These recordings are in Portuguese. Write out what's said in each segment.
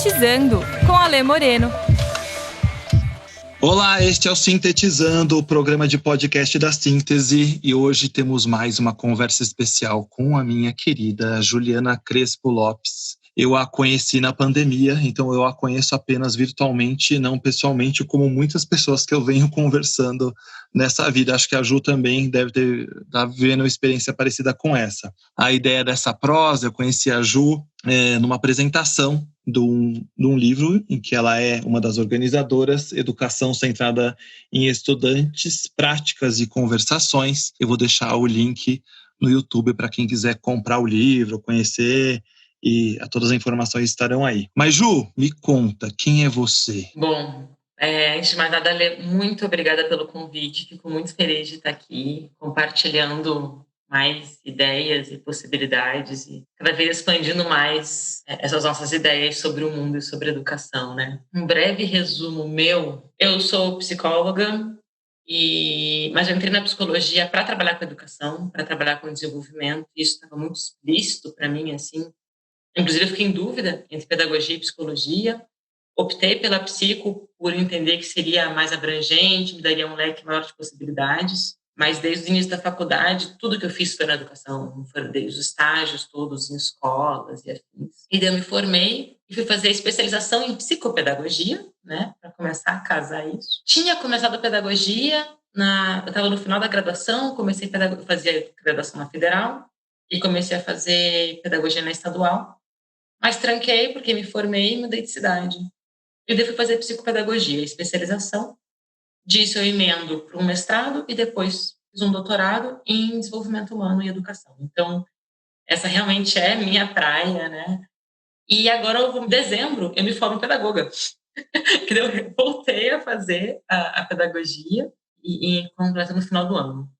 Sintetizando, com Alê Moreno. Olá, este é o Sintetizando, o programa de podcast da Síntese, e hoje temos mais uma conversa especial com a minha querida Juliana Crespo Lopes. Eu a conheci na pandemia, então eu a conheço apenas virtualmente, não pessoalmente, como muitas pessoas que eu venho conversando nessa vida. Acho que a Ju também deve estar vivendo uma experiência parecida com essa. A ideia dessa prosa, eu conheci a Ju numa apresentação de um livro em que ela é uma das organizadoras, Educação Centrada em Estudantes, Práticas e Conversações. Eu vou deixar o link no YouTube para quem quiser comprar o livro, conhecer, e todas as informações estarão aí. Mas, Ju, me conta, quem é você? Bom, antes de mais nada, Lê, muito obrigada pelo convite. Fico muito feliz de estar aqui compartilhando mais ideias e possibilidades e cada vez expandindo mais essas nossas ideias sobre o mundo e sobre a educação, né? Um breve resumo meu: eu sou psicóloga, mas eu entrei na psicologia para trabalhar com educação, para trabalhar com desenvolvimento. Isso estava muito explícito para mim, assim. Inclusive, eu fiquei em dúvida entre pedagogia e psicologia. Optei pela psico por entender que seria mais abrangente, me daria um leque maior de possibilidades. Mas desde o início da faculdade, tudo que eu fiz foi na educação. Foram desde os estágios todos em escolas e afins. E daí eu me formei e fui fazer especialização em psicopedagogia, né, para começar a casar isso. Tinha começado a pedagogia, eu estava no final da graduação, comecei a fazer graduação na Federal e comecei a fazer pedagogia na Estadual. Mas tranquei porque me formei e mudei de cidade. E daí fui fazer psicopedagogia, especialização. Disso eu emendo para um mestrado e depois fiz um doutorado em desenvolvimento humano e educação. Então, essa realmente é minha praia, né? E agora, em dezembro, eu me formo pedagoga. Eu voltei a fazer a pedagogia e completo no final do ano.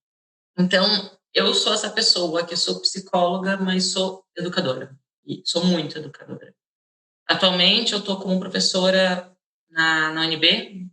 Então, eu sou essa pessoa que sou psicóloga, mas sou educadora. E sou muito educadora. Atualmente, eu estou como professora na UNB,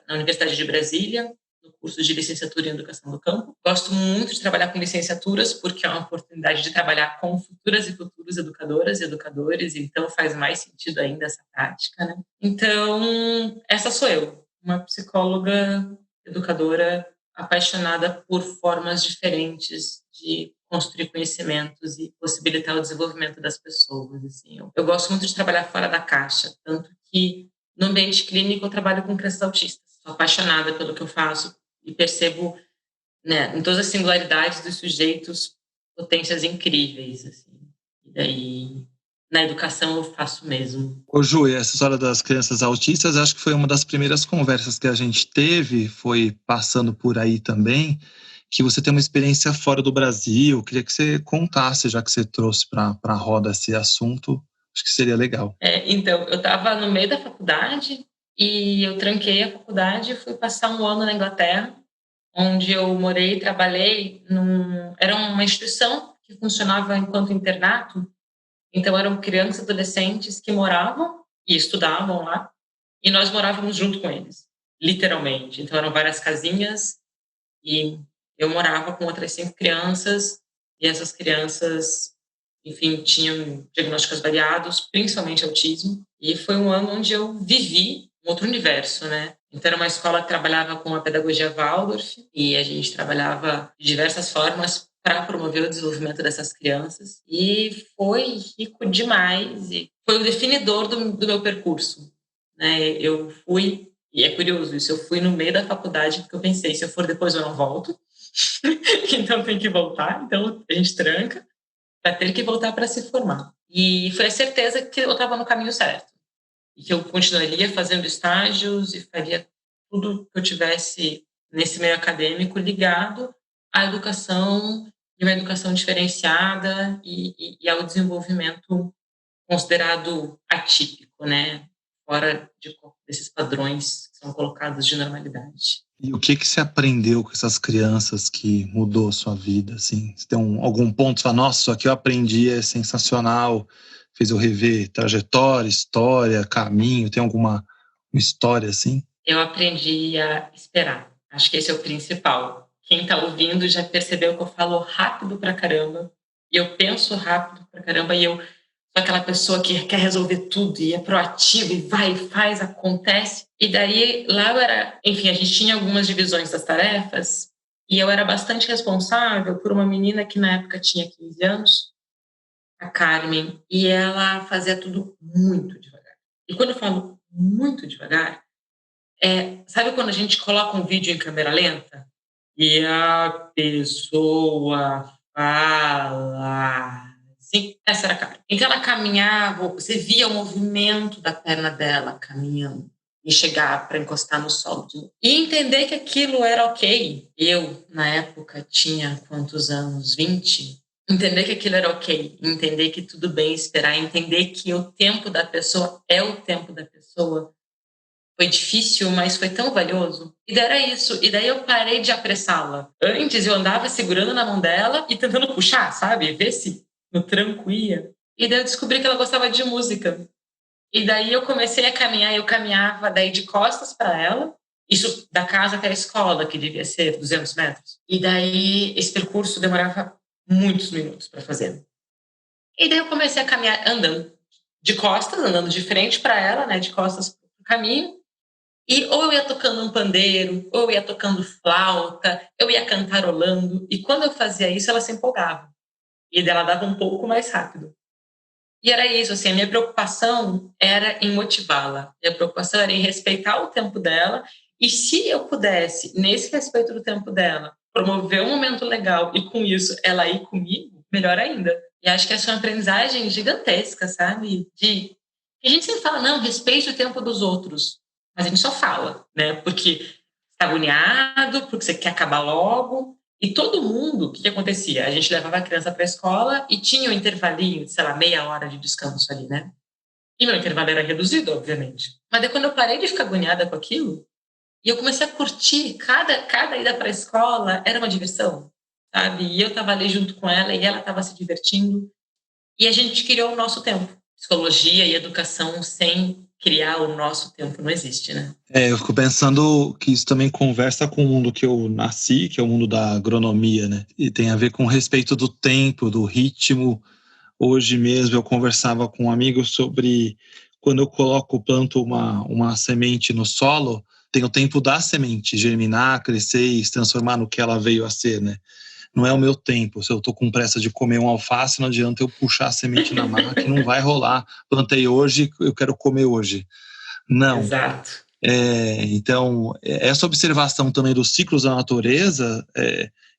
na Universidade de Brasília, no curso de licenciatura em Educação do Campo. Gosto muito de trabalhar com licenciaturas, porque é uma oportunidade de trabalhar com futuras e futuros educadoras e educadores, então faz mais sentido ainda essa prática, né? Então, essa sou eu, uma psicóloga, educadora, apaixonada por formas diferentes de construir conhecimentos e possibilitar o desenvolvimento das pessoas. Assim. Eu gosto muito de trabalhar fora da caixa, tanto que no ambiente clínico eu trabalho com crianças autistas. Sou apaixonada pelo que eu faço e percebo, né, em todas as singularidades dos sujeitos potências incríveis. Assim. E daí, na educação eu faço mesmo. Ô Ju, essa história das crianças autistas, acho que foi uma das primeiras conversas que a gente teve, foi passando por aí também, que você tem uma experiência fora do Brasil. Queria que você contasse, já que você trouxe para a roda esse assunto, acho que seria legal. Então, eu estava no meio da faculdade e eu tranquei a faculdade e fui passar um ano na Inglaterra, onde eu morei e trabalhei. Era uma instituição que funcionava enquanto internato, então eram crianças e adolescentes que moravam e estudavam lá, e nós morávamos junto com eles, literalmente. Então eram várias casinhas e eu morava com outras 5 crianças, e essas crianças, enfim, tinham diagnósticos variados, principalmente autismo, e foi um ano onde eu vivi um outro universo, né? Então, era uma escola que trabalhava com a pedagogia Waldorf, e a gente trabalhava de diversas formas para promover o desenvolvimento dessas crianças, e foi rico demais, e foi o definidor do meu percurso, né? Eu fui, e é curioso isso, eu fui no meio da faculdade, porque eu pensei, se eu for depois eu não volto, então tem que voltar, então a gente tranca, para ter que voltar para se formar. E foi a certeza que eu estava no caminho certo. E que eu continuaria fazendo estágios e faria tudo que eu tivesse nesse meio acadêmico ligado à educação, e uma educação diferenciada e ao desenvolvimento considerado atípico, né? Fora desses padrões que são colocados de normalidade. E o que você aprendeu com essas crianças que mudou a sua vida? Assim? Você tem algum ponto que fala, nossa, isso aqui eu aprendi, é sensacional, fez eu rever trajetória, história, caminho, tem alguma uma história assim? Eu aprendi a esperar. Acho que esse é o principal. Quem está ouvindo já percebeu que eu falo rápido pra caramba, e eu penso rápido pra caramba, e eu aquela pessoa que quer resolver tudo e é proativa e vai, faz, acontece. E daí, lá eu era... Enfim, a gente tinha algumas divisões das tarefas e eu era bastante responsável por uma menina que na época tinha 15 anos, a Carmen, e ela fazia tudo muito devagar. E quando eu falo muito devagar, sabe quando a gente coloca um vídeo em câmera lenta e a pessoa fala... Sim, essa era a Carmen. Então ela caminhava, você via o movimento da perna dela caminhando e chegar para encostar no solo de novo. E entender que aquilo era ok. Eu, na época, tinha quantos anos? 20. Entender que aquilo era ok. Entender que tudo bem esperar. Entender que o tempo da pessoa é o tempo da pessoa. Foi difícil, mas foi tão valioso. E daí era isso. E daí eu parei de apressá-la. Antes eu andava segurando na mão dela e tentando puxar, sabe? Ver se no tranco ia. E daí eu descobri que ela gostava de música. E daí eu comecei a caminhar, eu caminhava daí de costas para ela, isso da casa até a escola, que devia ser 200 metros. E daí esse percurso demorava muitos minutos para fazer. E daí eu comecei a caminhar andando de costas, andando de frente para ela, né, de costas para o caminho. E ou eu ia tocando um pandeiro, ou eu ia tocando flauta, eu ia cantarolando. E quando eu fazia isso, ela se empolgava. E dela dava um pouco mais rápido. E era isso, assim, a minha preocupação era em motivá-la. Minha preocupação era em respeitar o tempo dela. E se eu pudesse, nesse respeito do tempo dela, promover um momento legal e com isso ela ir comigo, melhor ainda. E acho que essa é uma aprendizagem gigantesca, sabe? A gente sempre fala, não, respeite o tempo dos outros. Mas a gente só fala, né? Porque está agoniado, porque você quer acabar logo. E todo mundo, o que acontecia? A gente levava a criança para a escola e tinha um intervalinho de, sei lá, meia hora de descanso ali, né? E meu intervalo era reduzido, obviamente. Mas daí quando eu parei de ficar agoniada com aquilo, e eu comecei a curtir, cada ida para a escola era uma diversão, sabe? E eu estava ali junto com ela e ela estava se divertindo. E a gente criou o nosso tempo. Psicologia e educação sem criar o nosso tempo não existe, né? Eu fico pensando que isso também conversa com o mundo que eu nasci, que é o mundo da agronomia, né? E tem a ver com o respeito do tempo, do ritmo. Hoje mesmo eu conversava com um amigo sobre quando eu planto uma semente no solo, tem o tempo da semente germinar, crescer e se transformar no que ela veio a ser, né? Não é o meu tempo. Se eu estou com pressa de comer um alface, não adianta eu puxar a semente na máquina, que não vai rolar. Plantei hoje, eu quero comer hoje. Não. Exato. Então, essa observação também dos ciclos da natureza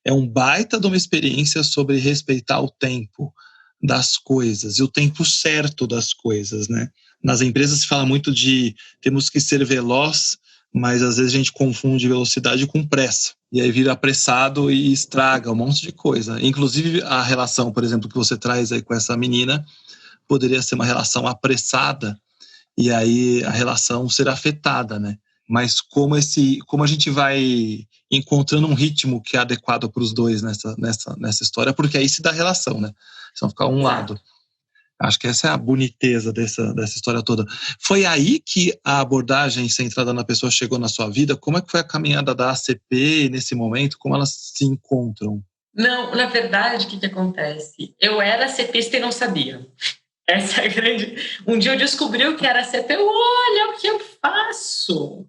é um baita de uma experiência sobre respeitar o tempo das coisas e o tempo certo das coisas, né? Nas empresas se fala muito de temos que ser veloz, mas às vezes a gente confunde velocidade com pressa. E aí vira apressado e estraga um monte de coisa. Inclusive a relação, por exemplo, que você traz aí com essa menina, poderia ser uma relação apressada e aí a relação ser afetada, né? Mas como a gente vai encontrando um ritmo que é adequado para os dois nessa história, porque aí se dá relação, né? Se não ficar um lado. Acho que essa é a boniteza dessa história toda. Foi aí que a abordagem centrada na pessoa chegou na sua vida? Como é que foi a caminhada da ACP nesse momento? Como elas se encontram? Não, na verdade, o que acontece? Eu era CPista e não sabia. Essa é a grande... Um dia eu descobri o que era CP, olha o que eu faço!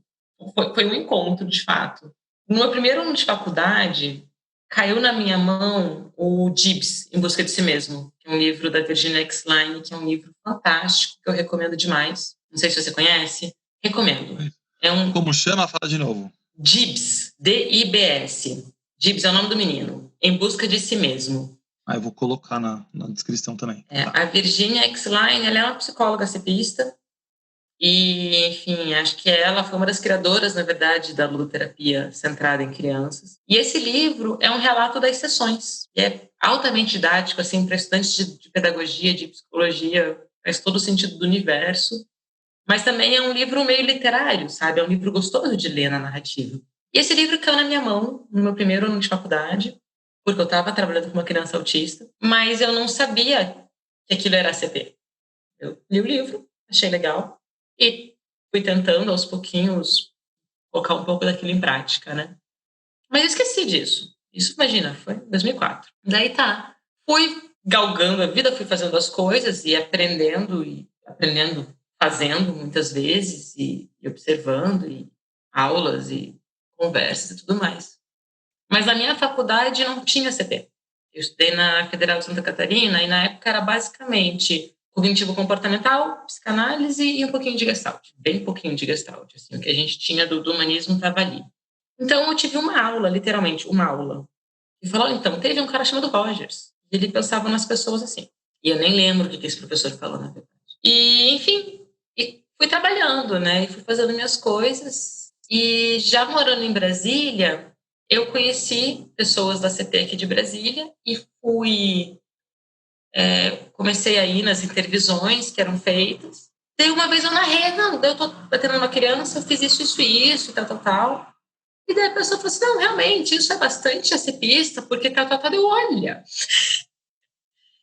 Foi um encontro, de fato. No meu primeiro ano de faculdade, caiu na minha mão o Gibbs, Em Busca de Si Mesmo, que é um livro da Virginia Exline, que é um livro fantástico, que eu recomendo demais. Não sei se você conhece. Recomendo. Como chama? Fala de novo. Gibbs, D-I-B-S. Gibbs é o nome do menino. Em Busca de Si Mesmo. Eu vou colocar na descrição também. Tá. A Virginia Exline, ela é uma psicóloga CPista e, enfim, acho que ela foi uma das criadoras, na verdade, da ludoterapia centrada em crianças. E esse livro é um relato das sessões. E é altamente didático, assim, para estudantes de pedagogia, de psicologia, faz todo o sentido do universo. Mas também é um livro meio literário, sabe? É um livro gostoso de ler na narrativa. E esse livro caiu na minha mão no meu primeiro ano de faculdade, porque eu estava trabalhando com uma criança autista, mas eu não sabia que aquilo era ACP. Eu li o livro, achei legal, e fui tentando, aos pouquinhos, colocar um pouco daquilo em prática, né? Mas eu esqueci disso. Isso, imagina, foi em 2004. Daí fui galgando a vida, fui fazendo as coisas e aprendendo, fazendo muitas vezes, e observando, e aulas, e conversas e tudo mais. Mas na minha faculdade não tinha CP. Eu estudei na Federal de Santa Catarina e na época era basicamente cognitivo-comportamental, psicanálise e um pouquinho de Gestalt. Bem pouquinho de Gestalt. Assim, o que a gente tinha do humanismo estava ali. Então eu tive uma aula, literalmente, uma aula. E falou, então, teve um cara chamado Rogers. Ele pensava nas pessoas assim. E eu nem lembro o que esse professor falou, na verdade. E, enfim, e fui trabalhando, né? E fui fazendo minhas coisas. E já morando em Brasília, eu conheci pessoas da CP aqui de Brasília e comecei a ir nas intervisões que eram feitas. Daí uma vez eu narrei, não, eu tô batendo numa criança, eu fiz isso e tal. E daí a pessoa falou assim, não, realmente, isso é bastante acepista, porque tal. Eu, olha.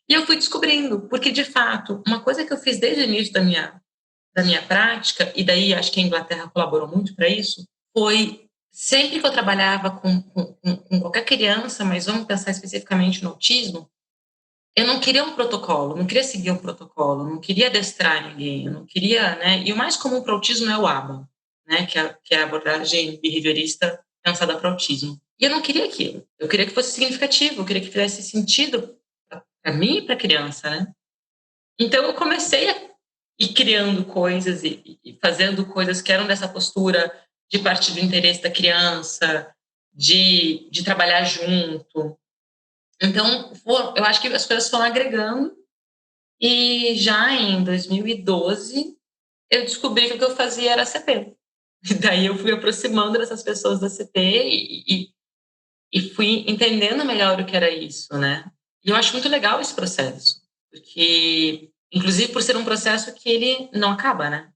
E eu fui descobrindo, porque de fato, uma coisa que eu fiz desde o início da minha prática, e daí acho que a Inglaterra colaborou muito para isso, foi sempre que eu trabalhava com qualquer criança, mas vamos pensar especificamente no autismo, eu não queria um protocolo, não queria seguir um protocolo, não queria adestrar ninguém, eu não queria, né? E o mais comum para o autismo é o ABA, né? Que é a abordagem behaviorista pensada para autismo. E eu não queria aquilo. Eu queria que fosse significativo, eu queria que fizesse sentido para mim e para a criança, né? Então eu comecei a ir criando coisas e fazendo coisas que eram dessa postura de partir do interesse da criança, de trabalhar junto. Então, eu acho que as coisas foram agregando e já em 2012 eu descobri que o que eu fazia era CP. E daí eu fui aproximando dessas pessoas da CP e fui entendendo melhor o que era isso, né? E eu acho muito legal esse processo, porque, inclusive por ser um processo que ele não acaba, né?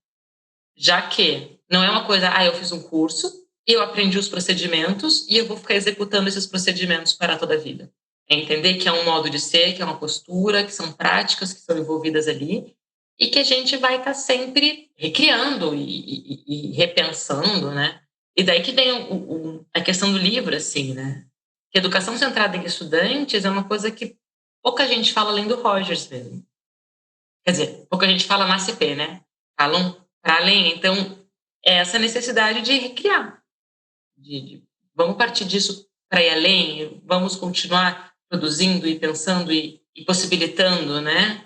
Já que não é uma coisa, eu fiz um curso, eu aprendi os procedimentos e eu vou ficar executando esses procedimentos para toda a vida. É entender que é um modo de ser, que é uma postura, que são práticas que são envolvidas ali e que a gente vai estar sempre recriando e repensando, né? E daí que vem a questão do livro, assim, né? Que educação centrada em estudantes é uma coisa que pouca gente fala além do Rogers mesmo. Quer dizer, pouca gente fala na CP, né? Falam para além. Então, é essa necessidade de recriar. Vamos partir disso para ir além, vamos continuar produzindo e pensando e possibilitando, né?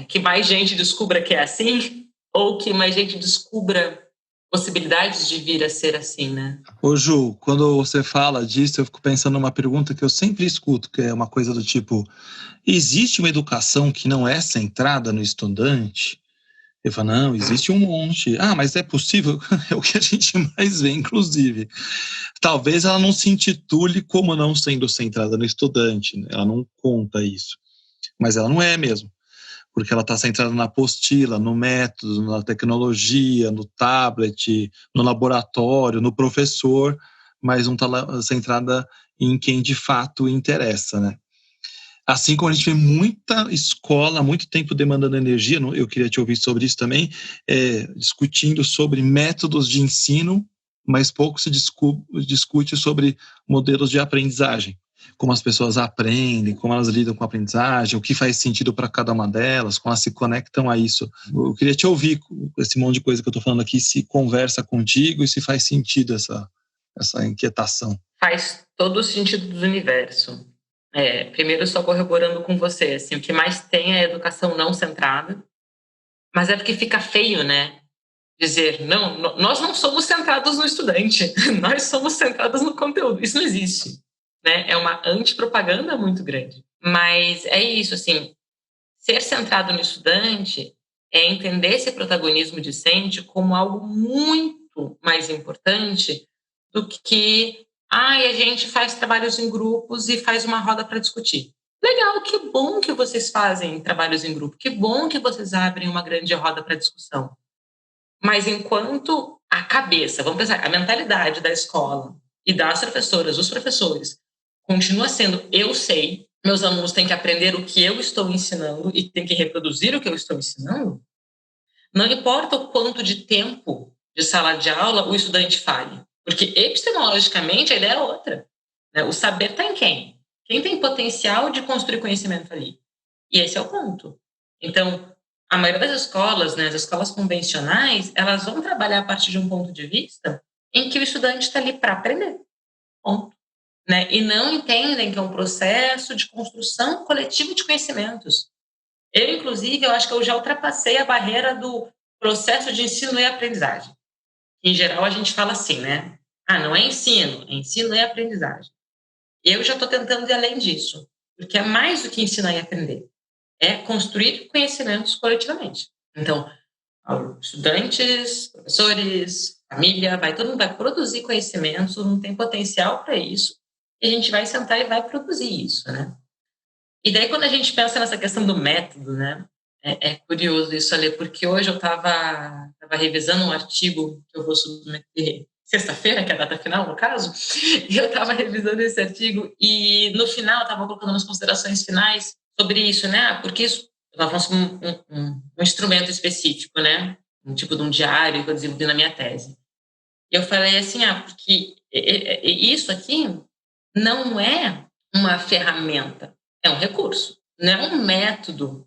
Que mais gente descubra que é assim, ou que mais gente descubra possibilidades de vir a ser assim, né? Ô Ju, quando você fala disso, eu fico pensando numa pergunta que eu sempre escuto, que é uma coisa do tipo, existe uma educação que não é centrada no estudante? Eu falo, não, existe um monte. Mas é possível? É o que a gente mais vê, inclusive. Talvez ela não se intitule como não sendo centrada no estudante, né? Ela não conta isso. Mas ela não é mesmo. Porque ela está centrada na apostila, no método, na tecnologia, no tablet, no laboratório, no professor, mas não está centrada em quem de fato interessa, né? Assim como a gente vê muita escola há muito tempo demandando energia, eu queria te ouvir sobre isso também, discutindo sobre métodos de ensino, mas pouco se discute sobre modelos de aprendizagem. Como as pessoas aprendem, como elas lidam com a aprendizagem, o que faz sentido para cada uma delas, como elas se conectam a isso. Eu queria te ouvir, esse monte de coisa que eu estou falando aqui, se conversa contigo e se faz sentido essa inquietação. Faz todo o sentido do universo. Primeiro, só corroborando com você, assim, o que mais tem é a educação não centrada, mas é porque fica feio, né? Dizer, não, nós não somos centrados no estudante, nós somos centrados no conteúdo. Isso não existe, né? É uma antipropaganda muito grande. Mas é isso, assim, ser centrado no estudante é entender esse protagonismo discente como algo muito mais importante do que a gente faz trabalhos em grupos e faz uma roda para discutir. Legal, que bom que vocês fazem trabalhos em grupo, que bom que vocês abrem uma grande roda para discussão. Mas enquanto a cabeça, vamos pensar, a mentalidade da escola e das professoras, dos professores, continua sendo eu sei, meus alunos têm que aprender o que eu estou ensinando e têm que reproduzir o que eu estou ensinando, não importa o quanto de tempo de sala de aula o estudante fale. Porque epistemologicamente a ideia é outra. Né? O saber está em quem? Quem tem potencial de construir conhecimento ali? E esse é o ponto. Então, a maioria das escolas, né, as escolas convencionais, elas vão trabalhar a partir de um ponto de vista em que o estudante está ali para aprender. Ponto. Né? E não entendem que é um processo de construção coletiva de conhecimentos. Eu, inclusive, eu acho que eu já ultrapassei a barreira do processo de ensino e aprendizagem. Em geral, a gente fala assim, né? Não é ensino e aprendizagem. Eu já estou tentando ir além disso, porque é mais do que ensinar e aprender. É construir conhecimentos coletivamente. Então, estudantes, professores, família, todo mundo vai produzir conhecimentos, todo mundo tem potencial para isso, e a gente vai sentar e vai produzir isso, né? E daí, quando a gente pensa nessa questão do método, né? É curioso isso ali, porque hoje eu estava revisando um artigo que eu vou submeter sexta-feira, que é a data final, no caso, e eu estava revisando esse artigo e, no final, eu estava colocando umas considerações finais sobre isso, né? Porque isso, eu estava falando sobre um instrumento específico, né? Um tipo de um diário que eu desenvolvi na minha tese. E eu falei assim, porque isso aqui não é uma ferramenta, é um recurso, não é um método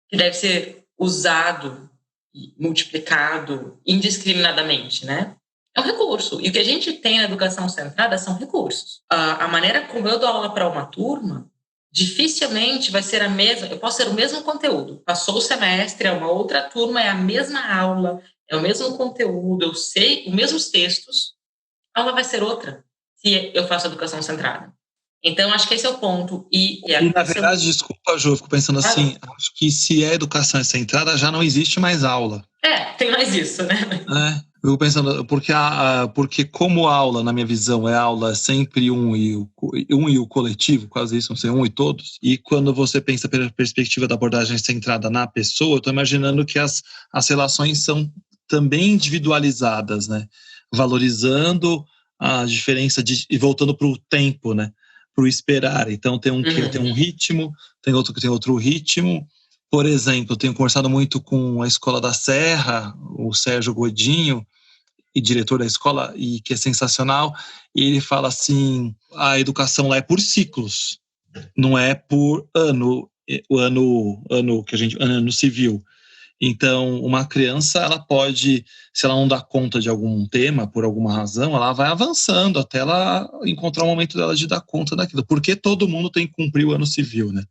que deve ser usado e multiplicado indiscriminadamente, né? É um recurso. E o que a gente tem na educação centrada são recursos. A maneira como eu dou aula para uma turma dificilmente vai ser a mesma. Eu posso ser o mesmo conteúdo. Passou o semestre, é uma outra turma, é a mesma aula, é o mesmo conteúdo, eu sei os mesmos textos, a aula vai ser outra se eu faço educação centrada. Então, acho que esse é o ponto. E na verdade, desculpa, Ju, eu fico pensando assim, acho que se a educação é centrada, já não existe mais aula. Tem mais isso, né? Eu fico pensando, porque como aula, na minha visão, é aula sempre um e o coletivo, quase isso, não sei, um e todos, e quando você pensa pela perspectiva da abordagem centrada na pessoa, eu estou imaginando que as relações são também individualizadas, né? Valorizando a diferença e voltando para o tempo, né? Para o esperar. Então tem que tem um ritmo, tem outro que tem outro ritmo. Por exemplo, eu tenho conversado muito com a Escola da Serra, o Sérgio Godinho, e diretor da escola, e que é sensacional, e ele fala assim, a educação lá é por ciclos, não é por ano que a gente, ano civil. Então, uma criança, ela pode, se ela não dá conta de algum tema, por alguma razão, ela vai avançando até ela encontrar o momento dela de dar conta daquilo. Por que todo mundo tem que cumprir o ano civil, né?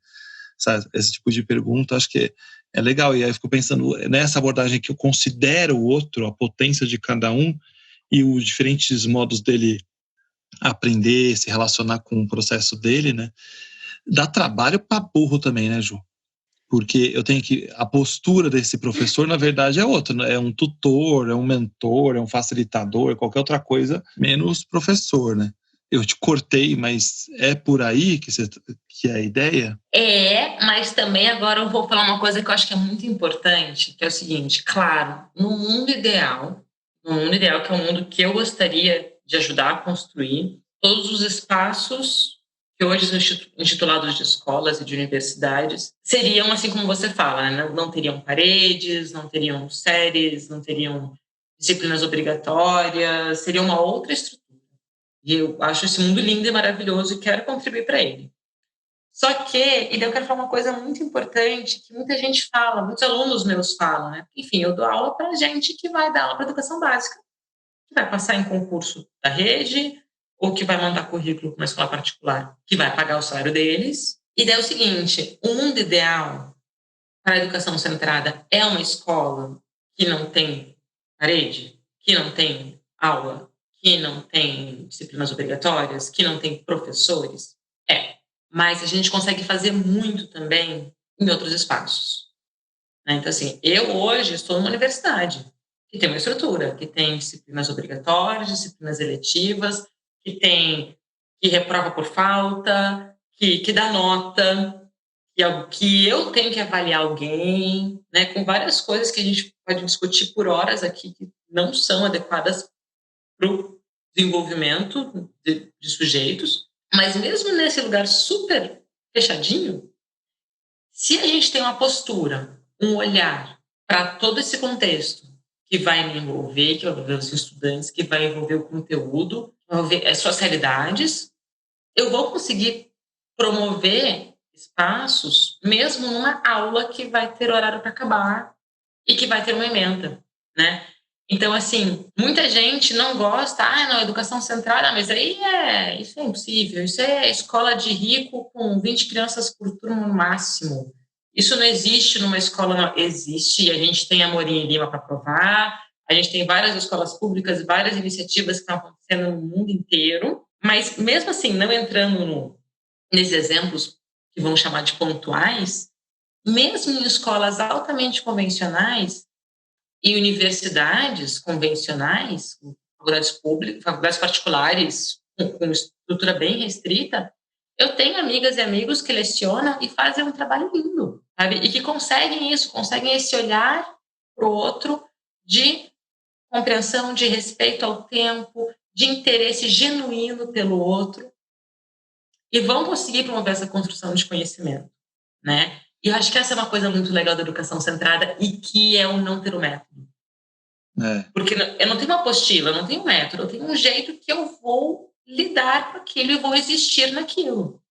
Sabe? Esse tipo de pergunta, acho que é legal. E aí eu fico pensando nessa abordagem que eu considero o outro, a potência de cada um e os diferentes modos dele aprender, se relacionar com o processo dele, né? Dá trabalho para burro também, né, Ju? Porque eu tenho a postura desse professor, na verdade, é outra, né? É um tutor, é um mentor, é um facilitador, é qualquer outra coisa, menos professor, né? Eu te cortei, mas é por aí que é a ideia? Mas também agora eu vou falar uma coisa que eu acho que é muito importante, que é o seguinte, claro, no mundo ideal, que é um mundo que eu gostaria de ajudar a construir, todos os espaços que hoje são intitulados de escolas e de universidades seriam assim como você fala, né? Não teriam paredes, não teriam séries, não teriam disciplinas obrigatórias, seria uma outra estrutura. E eu acho esse mundo lindo e maravilhoso e quero contribuir para ele. Só que, e daí eu quero falar uma coisa muito importante, que muita gente fala, muitos alunos meus falam, né? Enfim, eu dou aula para gente que vai dar aula para educação básica, que vai passar em concurso da rede, ou que vai mandar currículo para uma escola particular, que vai pagar o salário deles. E daí é o seguinte, o mundo ideal para a educação centrada é uma escola que não tem parede, que não tem aula, que não tem disciplinas obrigatórias, que não tem professores? Mas a gente consegue fazer muito também em outros espaços. Né? Então, assim, eu hoje estou numa universidade que tem uma estrutura, que tem disciplinas obrigatórias, disciplinas eletivas, que reprova por falta, que dá nota, que eu tenho que avaliar alguém, né? Com várias coisas que a gente pode discutir por horas aqui, que não são adequadas para o desenvolvimento de sujeitos. Mas mesmo nesse lugar super fechadinho, se a gente tem uma postura, um olhar para todo esse contexto que vai me envolver, que vai envolver os estudantes, que vai envolver o conteúdo, vai envolver as suas realidades, eu vou conseguir promover espaços, mesmo numa aula que vai ter horário para acabar e que vai ter uma ementa, né? Então, assim, muita gente não gosta, não, educação centrada, mas aí isso é impossível, isso é escola de rico com 20 crianças por turno no máximo. Isso não existe numa escola, não existe, a gente tem a Morinha Lima para provar, a gente tem várias escolas públicas, várias iniciativas que estão acontecendo no mundo inteiro, mas mesmo assim, não entrando nesses exemplos que vão chamar de pontuais, mesmo em escolas altamente convencionais, e universidades convencionais, faculdades públicas, faculdades particulares, com estrutura bem restrita, eu tenho amigas e amigos que lecionam e fazem um trabalho lindo, sabe? E que conseguem isso, conseguem esse olhar para o outro de compreensão, de respeito ao tempo, de interesse genuíno pelo outro, e vão conseguir promover essa construção de conhecimento, né? E eu acho que essa é uma coisa muito legal da educação centrada e que é o não ter o método. Porque eu não tenho uma apostila, eu não tenho um método, eu tenho um jeito que eu vou lidar com aquilo e vou existir naquilo,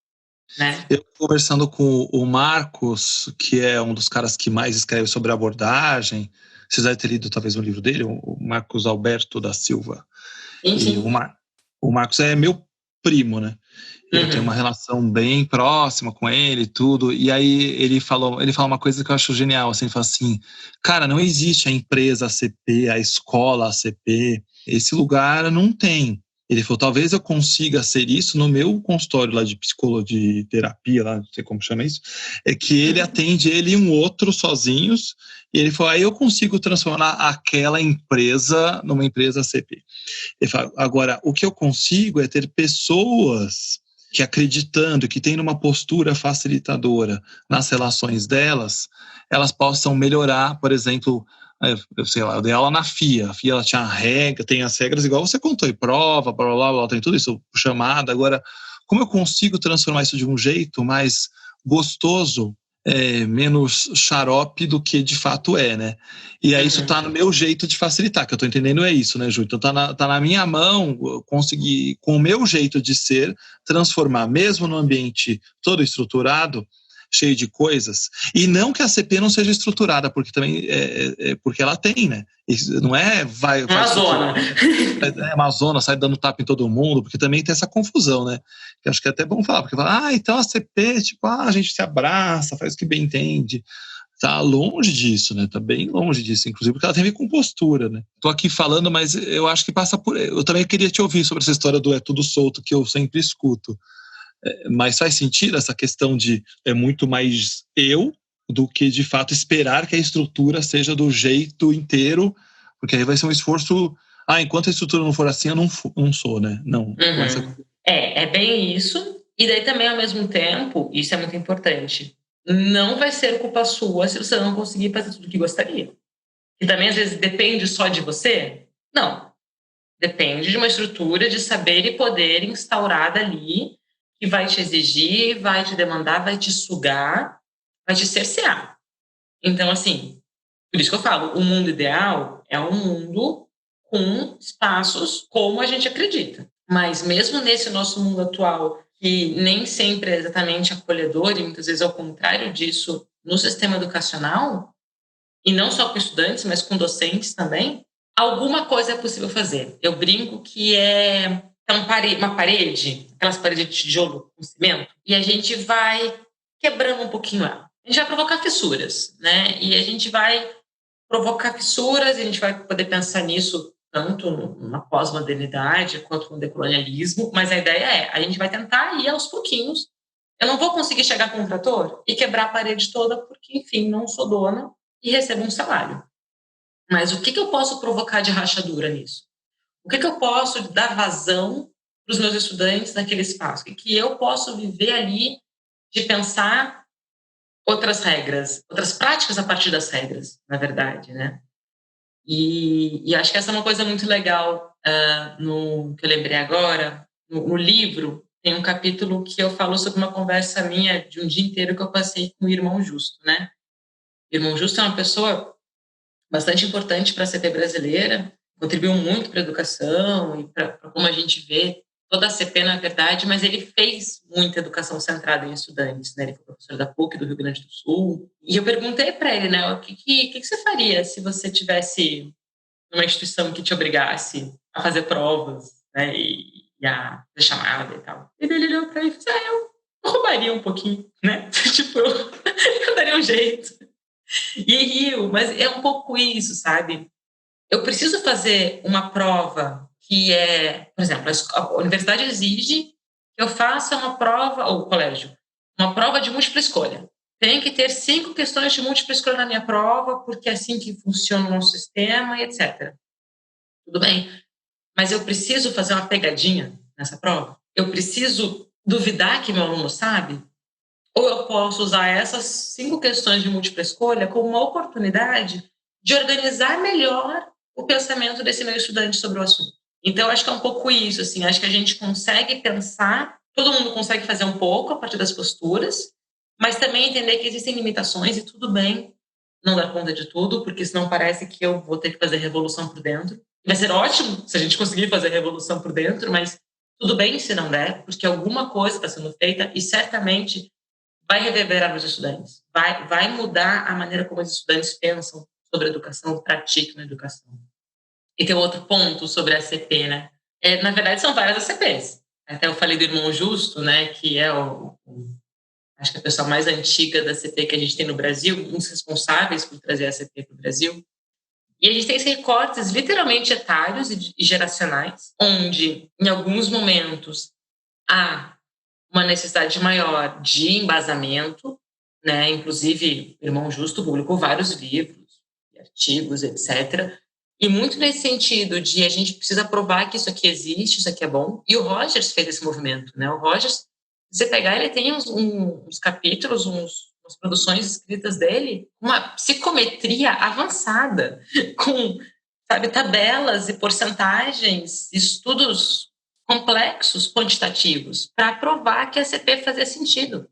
né? Eu conversando com o Marcos, que é um dos caras que mais escreve sobre abordagem, vocês devem ter lido talvez um livro dele, o Marcos Alberto da Silva. Enfim. E o Marcos é meu primo, né? Eu tenho uma relação bem próxima com ele e tudo. E aí ele fala uma coisa que eu acho genial. Assim, ele fala assim, cara, não existe a empresa ACP, a escola ACP. Esse lugar não tem. Ele falou, talvez eu consiga ser isso no meu consultório lá de psicologia, de terapia, lá, não sei como chama isso. É que ele atende ele e um outro sozinhos. E ele falou, aí eu consigo transformar aquela empresa numa empresa ACP. Ele fala, agora, o que eu consigo é ter pessoas que acreditando, que tendo uma postura facilitadora nas relações delas, elas possam melhorar, por exemplo, eu sei lá, eu dei aula na FIA, a FIA ela tinha regra, tem as regras igual você contou, e prova, blá, blá, blá, tem tudo isso, chamada, agora, como eu consigo transformar isso de um jeito mais gostoso, menos xarope do que de fato é, né? E aí isso tá no meu jeito de facilitar, que eu tô entendendo é isso, né, Ju? Então tá na minha mão conseguir, com o meu jeito de ser, transformar, mesmo no ambiente todo estruturado, cheio de coisas, e não que a CP não seja estruturada, porque também porque ela tem, né? Isso não é Uma zona. Uma zona, sai dando tapa em todo mundo, porque também tem essa confusão, né? Que acho que é até bom falar, porque fala, então a CP, tipo, a gente se abraça, faz o que bem entende. Tá longe disso, né? Tá bem longe disso, inclusive porque ela tem a ver com postura, né? Tô aqui falando, mas eu acho que passa por... Eu também queria te ouvir sobre essa história do tudo solto, que eu sempre escuto. Mas faz sentido essa questão de muito mais eu do que, de fato, esperar que a estrutura seja do jeito inteiro, porque aí vai ser um esforço... enquanto a estrutura não for assim, eu não sou, né? Não. É bem isso. E daí também, ao mesmo tempo, isso é muito importante, não vai ser culpa sua se você não conseguir fazer tudo o que gostaria. E também, às vezes, depende só de você? Não. Depende de uma estrutura de saber e poder instaurada ali, que vai te exigir, vai te demandar, vai te sugar, vai te cercear. Então, assim, por isso que eu falo, o mundo ideal é um mundo com espaços como a gente acredita. Mas mesmo nesse nosso mundo atual, que nem sempre é exatamente acolhedor, e muitas vezes é o contrário disso no sistema educacional, e não só com estudantes, mas com docentes também, alguma coisa é possível fazer. Eu brinco que é uma parede, aquelas paredes de tijolo com cimento, e a gente vai quebrando um pouquinho ela. A gente vai provocar fissuras, né? E a gente vai provocar fissuras, e a gente vai poder pensar nisso tanto na pós-modernidade quanto no decolonialismo, mas a ideia a gente vai tentar ir aos pouquinhos. Eu não vou conseguir chegar com um trator e quebrar a parede toda, porque, enfim, não sou dona e recebo um salário. Mas o que eu posso provocar de rachadura nisso? O que eu posso dar vazão para os meus estudantes naquele espaço? O que eu posso viver ali de pensar outras regras, outras práticas a partir das regras, na verdade, né? E acho que essa é uma coisa muito legal que eu lembrei agora, no livro, tem um capítulo que eu falo sobre uma conversa minha de um dia inteiro que eu passei com o Irmão Justo, né? O Irmão Justo é uma pessoa bastante importante para a CP brasileira, contribuiu muito para a educação e para como a gente vê toda a CP, na verdade, mas ele fez muita educação centrada em estudantes, né? Ele foi professor da PUC do Rio Grande do Sul. E eu perguntei para ele, né, o que você faria se você tivesse numa instituição que te obrigasse a fazer provas, né, e a fazer chamada e tal. E ele olhou para mim e disse, eu roubaria um pouquinho, né? Tipo, eu daria um jeito. E riu, mas é um pouco isso, sabe? Eu preciso fazer uma prova que é, por exemplo, a universidade exige que eu faça uma prova, ou o colégio, uma prova de múltipla escolha. Tem que ter 5 questões de múltipla escolha na minha prova, porque é assim que funciona o nosso sistema e etc. Tudo bem, mas eu preciso fazer uma pegadinha nessa prova? Eu preciso duvidar que meu aluno sabe? Ou eu posso usar essas 5 questões de múltipla escolha como uma oportunidade de organizar melhor o pensamento desse meu estudante sobre o assunto? Então, acho que é um pouco isso, assim, acho que a gente consegue pensar, todo mundo consegue fazer um pouco a partir das posturas, mas também entender que existem limitações e tudo bem não dar conta de tudo, porque senão parece que eu vou ter que fazer revolução por dentro. Vai ser ótimo se a gente conseguir fazer revolução por dentro, mas tudo bem se não der, porque alguma coisa está sendo feita e certamente vai reverberar nos estudantes, vai mudar a maneira como os estudantes pensam sobre a educação, praticam a educação. E tem outro ponto sobre a ACP, né? Na verdade, são várias ACPs. Até eu falei do Irmão Justo, né, que é acho que a pessoa mais antiga da ACP que a gente tem no Brasil, um dos responsáveis por trazer a ACP para o Brasil. E a gente tem esses recortes literalmente etários e geracionais, onde, em alguns momentos, há uma necessidade maior de embasamento, né? Inclusive, o Irmão Justo publicou vários livros, artigos, etc. E muito nesse sentido de a gente precisa provar que isso aqui existe, isso aqui é bom. E o Rogers fez esse movimento, né? O Rogers, se você pegar, ele tem uns capítulos, umas produções escritas dele, uma psicometria avançada, com, sabe, tabelas e porcentagens, estudos complexos, quantitativos, para provar que a CP fazia sentido,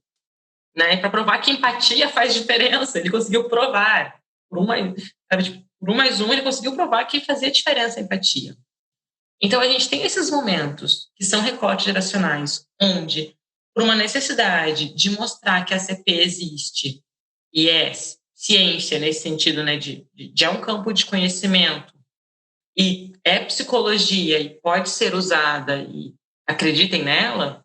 né? Para provar que empatia faz diferença. Ele conseguiu provar. Por 1 mais 1, ele conseguiu provar que fazia diferença a empatia. Então, a gente tem esses momentos que são recortes geracionais, onde, por uma necessidade de mostrar que a CP existe e é ciência nesse sentido, né, de é um campo de conhecimento e é psicologia e pode ser usada e acreditem nela,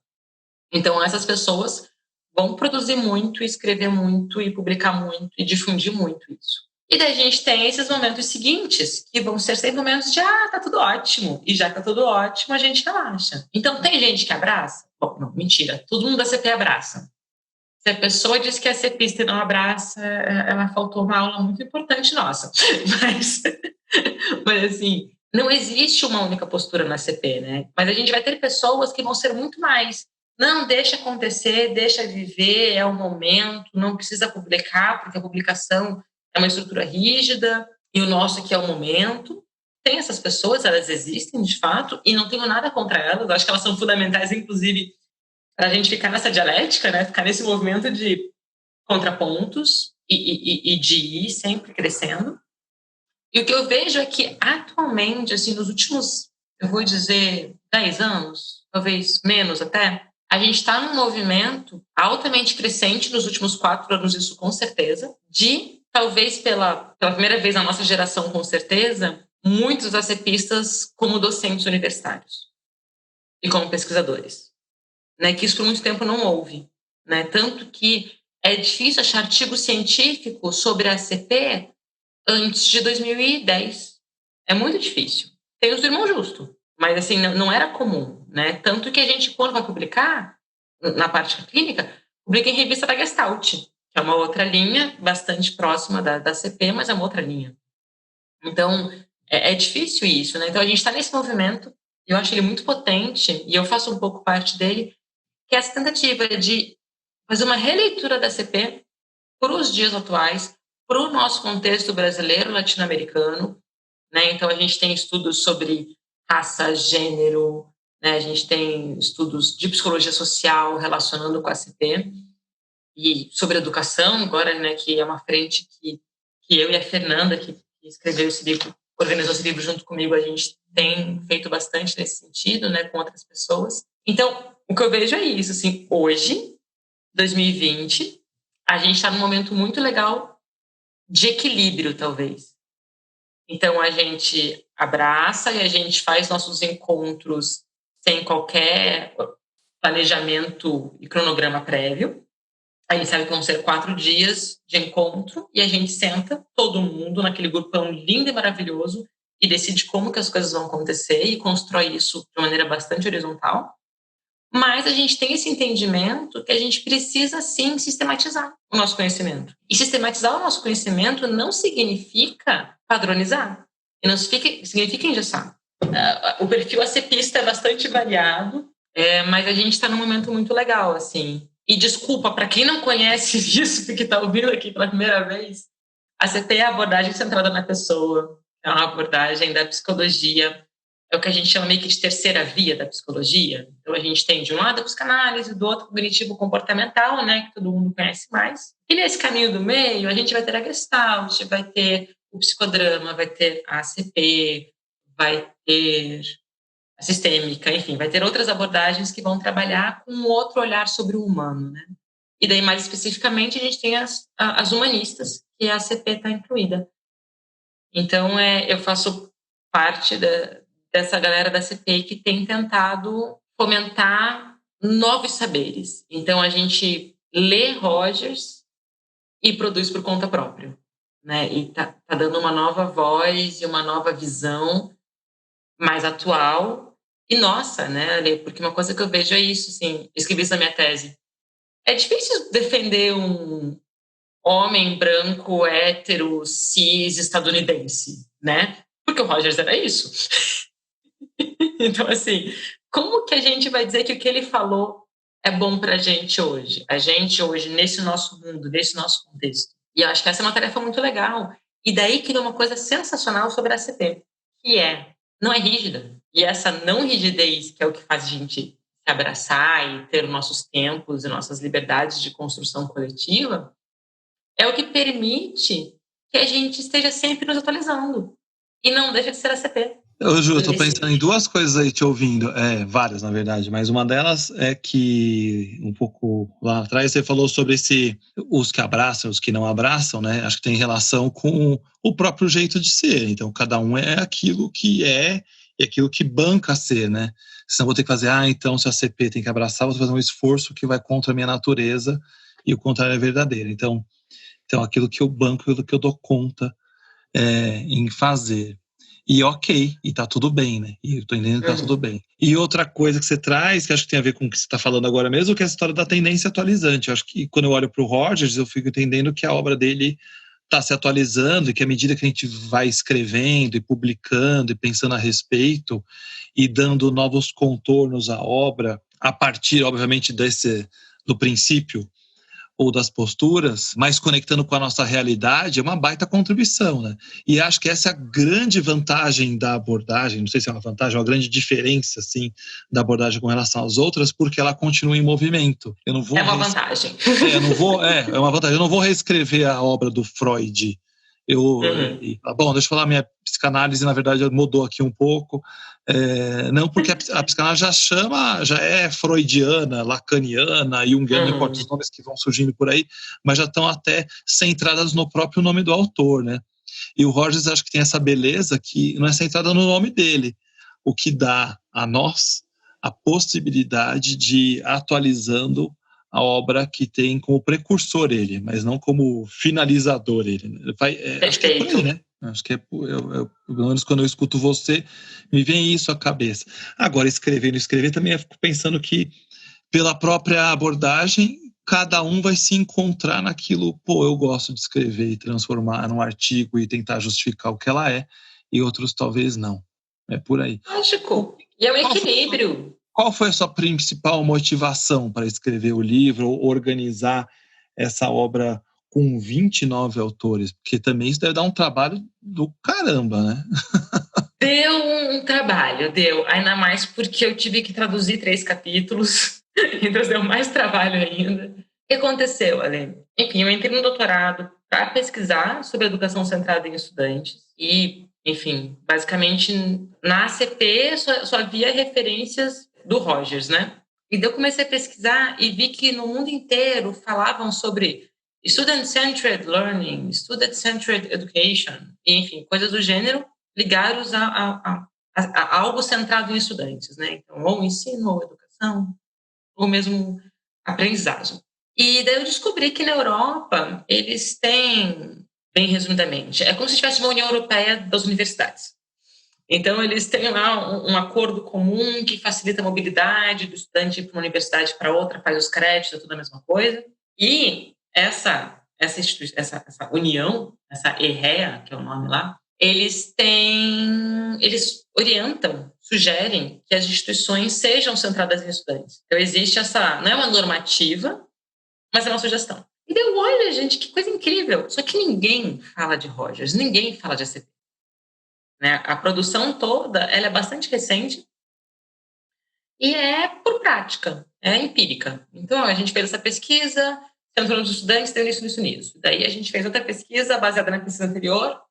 então essas pessoas vão produzir muito, escrever muito e publicar muito e difundir muito isso. E daí a gente tem esses momentos seguintes, que vão ser sempre momentos de tá tudo ótimo. E já que tá tudo ótimo, a gente relaxa. Então tem gente que abraça? Bom, não, mentira. Todo mundo da CP abraça. Se a pessoa diz que é CPista e não abraça, ela faltou uma aula muito importante nossa. Mas assim, não existe uma única postura na CP, né? Mas a gente vai ter pessoas que vão ser muito mais. Não, deixa acontecer, deixa viver, é o momento, não precisa publicar, porque a publicação é uma estrutura rígida, e o nosso aqui é o momento. Tem essas pessoas, elas existem de fato, e não tenho nada contra elas, acho que elas são fundamentais, inclusive, para a gente ficar nessa dialética, né? Ficar nesse movimento de contrapontos e de ir sempre crescendo. E o que eu vejo é que, atualmente, assim, nos últimos, eu vou dizer, 10 anos, talvez menos até, a gente está num movimento altamente crescente nos últimos 4 anos, isso com certeza, de, talvez pela primeira vez na nossa geração, com certeza, muitos ACPistas como docentes universitários e como pesquisadores, né? Que isso por muito tempo não houve, né? Tanto que é difícil achar artigo científico sobre a ACP antes de 2010. É muito difícil. Tem os do Irmão Justo, mas assim, não era comum, né? Tanto que a gente, quando vai publicar, na parte clínica, publica em revista da Gestalt, que é uma outra linha, bastante próxima da CP, mas é uma outra linha. Então, é difícil isso, né? Então, a gente está nesse movimento, eu acho ele muito potente, e eu faço um pouco parte dele, que é essa tentativa de fazer uma releitura da CP para os dias atuais, para o nosso contexto brasileiro, latino-americano, né? Então, a gente tem estudos sobre raça, gênero, né? A gente tem estudos de psicologia social relacionando com a CP, e sobre educação, agora, né, que é uma frente que eu e a Fernanda, que escreveu esse livro, organizou esse livro junto comigo, a gente tem feito bastante nesse sentido, né, com outras pessoas. Então, o que eu vejo é isso, assim, hoje, 2020, a gente está num momento muito legal de equilíbrio, talvez. Então, a gente abraça e a gente faz nossos encontros sem qualquer planejamento e cronograma prévio. A gente sabe que vão ser 4 dias de encontro e a gente senta, todo mundo, naquele grupão lindo e maravilhoso e decide como que as coisas vão acontecer e constrói isso de uma maneira bastante horizontal. Mas a gente tem esse entendimento que a gente precisa, sim, sistematizar o nosso conhecimento. E sistematizar o nosso conhecimento não significa padronizar. E não significa engessar. O perfil ACPista é bastante variado, mas a gente está num momento muito legal, assim. E desculpa, para quem não conhece isso, que está ouvindo aqui pela primeira vez, a CP é a abordagem centrada na pessoa, é uma abordagem da psicologia, é o que a gente chama meio que de terceira via da psicologia. Então, a gente tem, de um lado, a psicanálise, do outro, cognitivo-comportamental, né, que todo mundo conhece mais. E nesse caminho do meio, a gente vai ter a Gestalt, vai ter o psicodrama, vai ter a ACP, vai ter a sistêmica, enfim, vai ter outras abordagens que vão trabalhar com um outro olhar sobre o humano, né? E daí, mais especificamente, a gente tem as humanistas, que a ACP está incluída. Então, eu faço parte dessa galera da CP que tem tentado fomentar novos saberes. Então, a gente lê Rogers e produz por conta própria, né? E tá dando uma nova voz e uma nova visão mais atual. E nossa, né, Ale? Porque uma coisa que eu vejo é isso, assim, eu escrevi isso na minha tese. É difícil defender um homem branco, hétero, cis, estadunidense, né? Porque o Rogers era isso. Então, assim, como que a gente vai dizer que o que ele falou é bom pra gente hoje? A gente hoje, nesse nosso mundo, nesse nosso contexto. E eu acho que essa é uma tarefa muito legal. E daí criou uma coisa sensacional sobre a ACP, que não é rígida. E essa não rigidez, que é o que faz a gente se abraçar e ter nossos tempos e nossas liberdades de construção coletiva, é o que permite que a gente esteja sempre nos atualizando. E não deixa de ser a ACP. Ô, Ju, eu tô pensando em 2 coisas aí te ouvindo, várias na verdade, mas uma delas é que um pouco lá atrás você falou sobre os que abraçam, os que não abraçam, né? Acho que tem relação com o próprio jeito de ser, então cada um é aquilo que é e aquilo que banca ser, né? Senão vou ter que fazer, então se a CP tem que abraçar, vou fazer um esforço que vai contra a minha natureza e o contrário é verdadeiro. Então aquilo que eu banco, aquilo que eu dou conta em fazer. E ok, e tá tudo bem, né? E eu tô entendendo que tá tudo bem. E outra coisa que você traz, que acho que tem a ver com o que você tá falando agora mesmo, que é a história da tendência atualizante. Eu acho que quando eu olho pro Rogers, eu fico entendendo que a obra dele tá se atualizando e que à medida que a gente vai escrevendo e publicando e pensando a respeito e dando novos contornos à obra, a partir, obviamente, do princípio ou das posturas, mas conectando com a nossa realidade, é uma baita contribuição, né? E acho que essa é a grande vantagem da abordagem, não sei se é uma vantagem, é uma grande diferença, assim, da abordagem com relação às outras, porque ela continua em movimento. Eu não vou vantagem. É uma vantagem. Eu não vou reescrever a obra do Freud. Bom, deixa eu falar, minha psicanálise, na verdade, mudou aqui um pouco. Não porque a psicanálise já é freudiana, lacaniana, junguiana, não importa os nomes que vão surgindo por aí, mas já estão até centradas no próprio nome do autor, né? E o Rogers, acho que tem essa beleza que não é centrada no nome dele, o que dá a nós a possibilidade de ir atualizando a obra que tem como precursor ele, mas não como finalizador ele. Acho que é por aí, né? Acho que pelo menos quando eu escuto você, me vem isso à cabeça. Agora, escrever também eu fico pensando que pela própria abordagem, cada um vai se encontrar naquilo, eu gosto de escrever e transformar num artigo e tentar justificar o que ela é, e outros talvez não. É por aí. Lógico. E é um equilíbrio. Qual foi a sua principal motivação para escrever o livro ou organizar essa obra com 29 autores? Porque também isso deve dar um trabalho do caramba, né? Deu um trabalho, deu. Ainda mais porque eu tive que traduzir 3 capítulos, então deu mais trabalho ainda. O que aconteceu, Ale? Enfim, eu entrei no doutorado para pesquisar sobre educação centrada em estudantes e enfim, basicamente na ACP só havia referências do Rogers, né? E daí eu comecei a pesquisar e vi que no mundo inteiro falavam sobre student-centered learning, student-centered education, enfim, coisas do gênero ligados a algo centrado em estudantes, né? Então, ou ensino, ou educação, ou mesmo aprendizagem. E daí eu descobri que na Europa eles têm, bem resumidamente, é como se tivesse uma União Europeia das universidades. Então, eles têm lá um acordo comum que facilita a mobilidade do estudante para uma universidade para outra, faz os créditos, é tudo a mesma coisa. E essa união, essa EREA, que é o nome lá, eles orientam, sugerem que as instituições sejam centradas em estudantes. Então, existe não é uma normativa, mas é uma sugestão. E deu, olha, gente, que coisa incrível. Só que ninguém fala de Rogers, ninguém fala de ACP. Né? A produção toda ela é bastante recente e é por prática, é empírica. Então, a gente fez essa pesquisa, centrou nos estudantes, deu nisso. Daí a gente fez outra pesquisa baseada na pesquisa anterior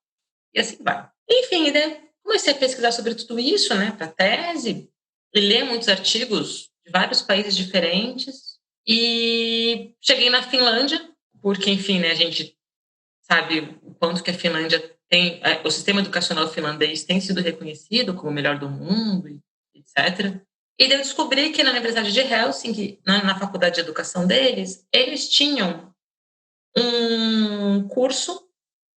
e assim vai. Enfim, né? Comecei a pesquisar sobre tudo isso, né, para tese, e ler muitos artigos de vários países diferentes e cheguei na Finlândia, porque, enfim, né, a gente sabe o quanto que a Finlândia o sistema educacional finlandês tem sido reconhecido como o melhor do mundo, etc. E daí eu descobri que na Universidade de Helsinki, na faculdade de educação deles, eles tinham um curso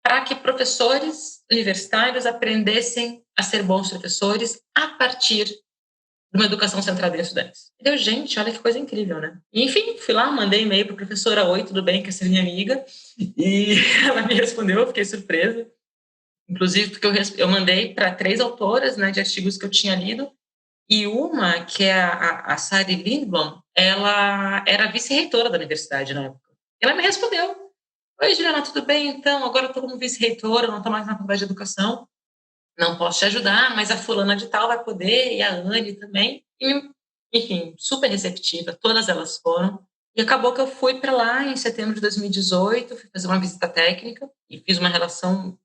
para que professores universitários aprendessem a ser bons professores a partir de uma educação centrada em estudantes. E deu, gente, olha que coisa incrível, né? E, enfim, fui lá, mandei e-mail para a professora, oi, tudo bem, quer ser minha amiga? E ela me respondeu, eu fiquei surpresa. Inclusive, porque eu mandei para 3 autoras, né, de artigos que eu tinha lido, e uma, que é a Sari Lindblom, ela era vice-reitora da universidade na época. Ela me respondeu, oi, Juliana, tudo bem? Então, agora eu estou como vice-reitora, não estou mais na faculdade de educação, não posso te ajudar, mas a fulana de tal vai poder, e a Anne também. E, enfim, super receptiva, todas elas foram. E acabou que eu fui para lá em setembro de 2018, fui fazer uma visita técnica e fiz uma relação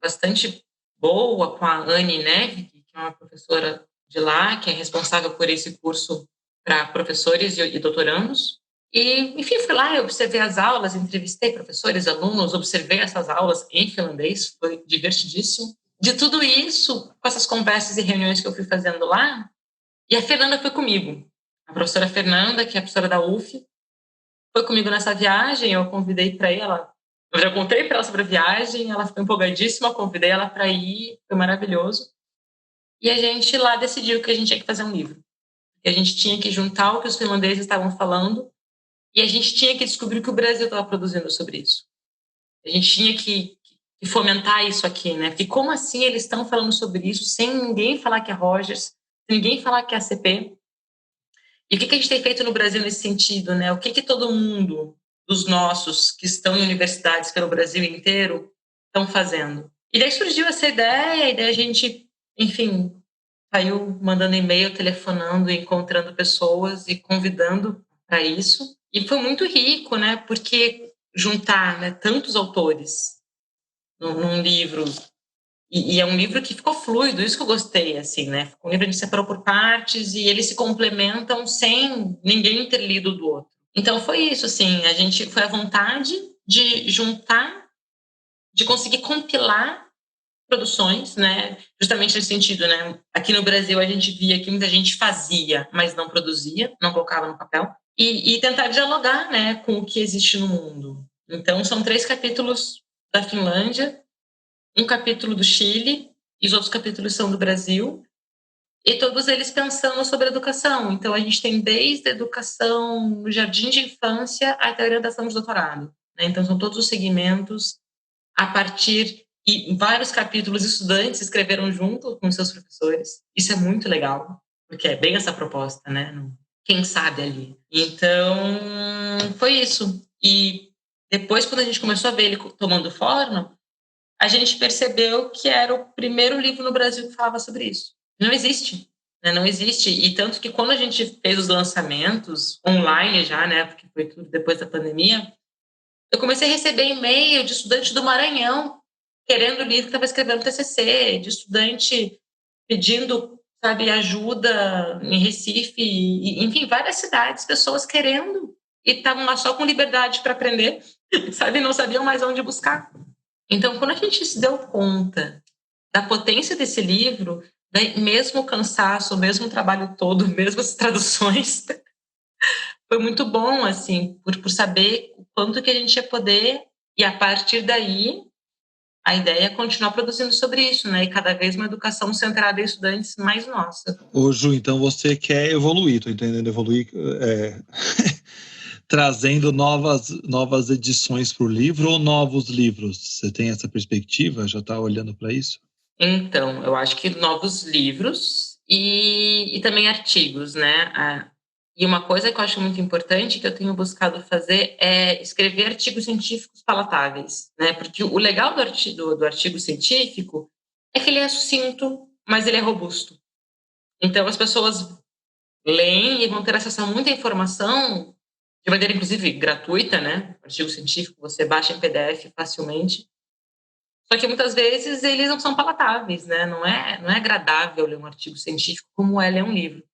bastante boa com a Anne Neve, que é uma professora de lá, que é responsável por esse curso para professores e doutorandos. E, enfim, fui lá, eu observei as aulas, entrevistei professores, alunos, observei essas aulas em finlandês, foi divertidíssimo. De tudo isso, com essas conversas e reuniões que eu fui fazendo lá, e a Fernanda foi comigo. A professora Fernanda, que é a professora da UF, foi comigo nessa viagem, eu convidei para ir, eu contei para ela sobre a viagem, ela ficou empolgadíssima, convidei ela para ir, foi maravilhoso. E a gente lá decidiu que a gente tinha que fazer um livro. Que a gente tinha que juntar o que os finlandeses estavam falando e a gente tinha que descobrir o que o Brasil estava produzindo sobre isso. A gente tinha que fomentar isso aqui, né? Porque como assim eles estão falando sobre isso sem ninguém falar que é Rogers, sem ninguém falar que é ACP? E o que a gente tem feito no Brasil nesse sentido, né? O que todo mundo dos nossos que estão em universidades pelo Brasil inteiro estão fazendo? E daí surgiu essa ideia, e daí a gente, enfim, saiu mandando e-mail, telefonando, encontrando pessoas e convidando para isso. E foi muito rico, né? Porque juntar, né, tantos autores num livro, e é um livro que ficou fluido, isso que eu gostei, assim, né? Um livro que se separou por partes e eles se complementam sem ninguém ter lido do outro. Então foi isso, assim, a gente foi à vontade de juntar, de conseguir compilar produções, né? Justamente nesse sentido, né? Aqui no Brasil a gente via que muita gente fazia, mas não produzia, não colocava no papel. E tentar dialogar, né, com o que existe no mundo. Então são 3 capítulos da Finlândia, um capítulo do Chile e os outros capítulos são do Brasil. E todos eles pensando sobre educação. Então a gente tem desde a educação no jardim de infância até a orientação de doutorado, né? Então são todos os segmentos a partir. E vários capítulos estudantes escreveram junto com seus professores. Isso é muito legal, porque é bem essa proposta, né? Quem sabe ali. Então, foi isso. E depois, quando a gente começou a ver ele tomando forma, a gente percebeu que era o primeiro livro no Brasil que falava sobre isso. Não existe, né? Não existe. E tanto que quando a gente fez os lançamentos online já, né? Porque foi tudo depois da pandemia, eu comecei a receber e-mail de estudantes do Maranhão querendo o livro que estava escrevendo TCC, de estudante pedindo, sabe, ajuda em Recife, enfim, várias cidades, pessoas querendo e estavam lá só com liberdade para aprender, sabe, não sabiam mais onde buscar. Então, quando a gente se deu conta da potência desse livro, né, mesmo o cansaço, mesmo o trabalho todo, mesmo as traduções, foi muito bom, assim, por saber o quanto que a gente ia poder, e a partir daí, a ideia é continuar produzindo sobre isso, né? E cada vez uma educação centrada em estudantes mais nossa. Ô, Ju, então você quer evoluir, tô entendendo, evoluir trazendo novas edições para o livro ou novos livros? Você tem essa perspectiva? Já está olhando para isso? Então, eu acho que novos livros e também artigos, né? E uma coisa que eu acho muito importante que eu tenho buscado fazer é escrever artigos científicos palatáveis, né? Porque o legal do artigo científico é que ele é sucinto, mas ele é robusto. Então, as pessoas leem e vão ter acesso a muita informação de maneira, inclusive, gratuita, né? O artigo científico você baixa em PDF facilmente. Só que muitas vezes eles não são palatáveis, né? Não é agradável ler um artigo científico como é ler um livro.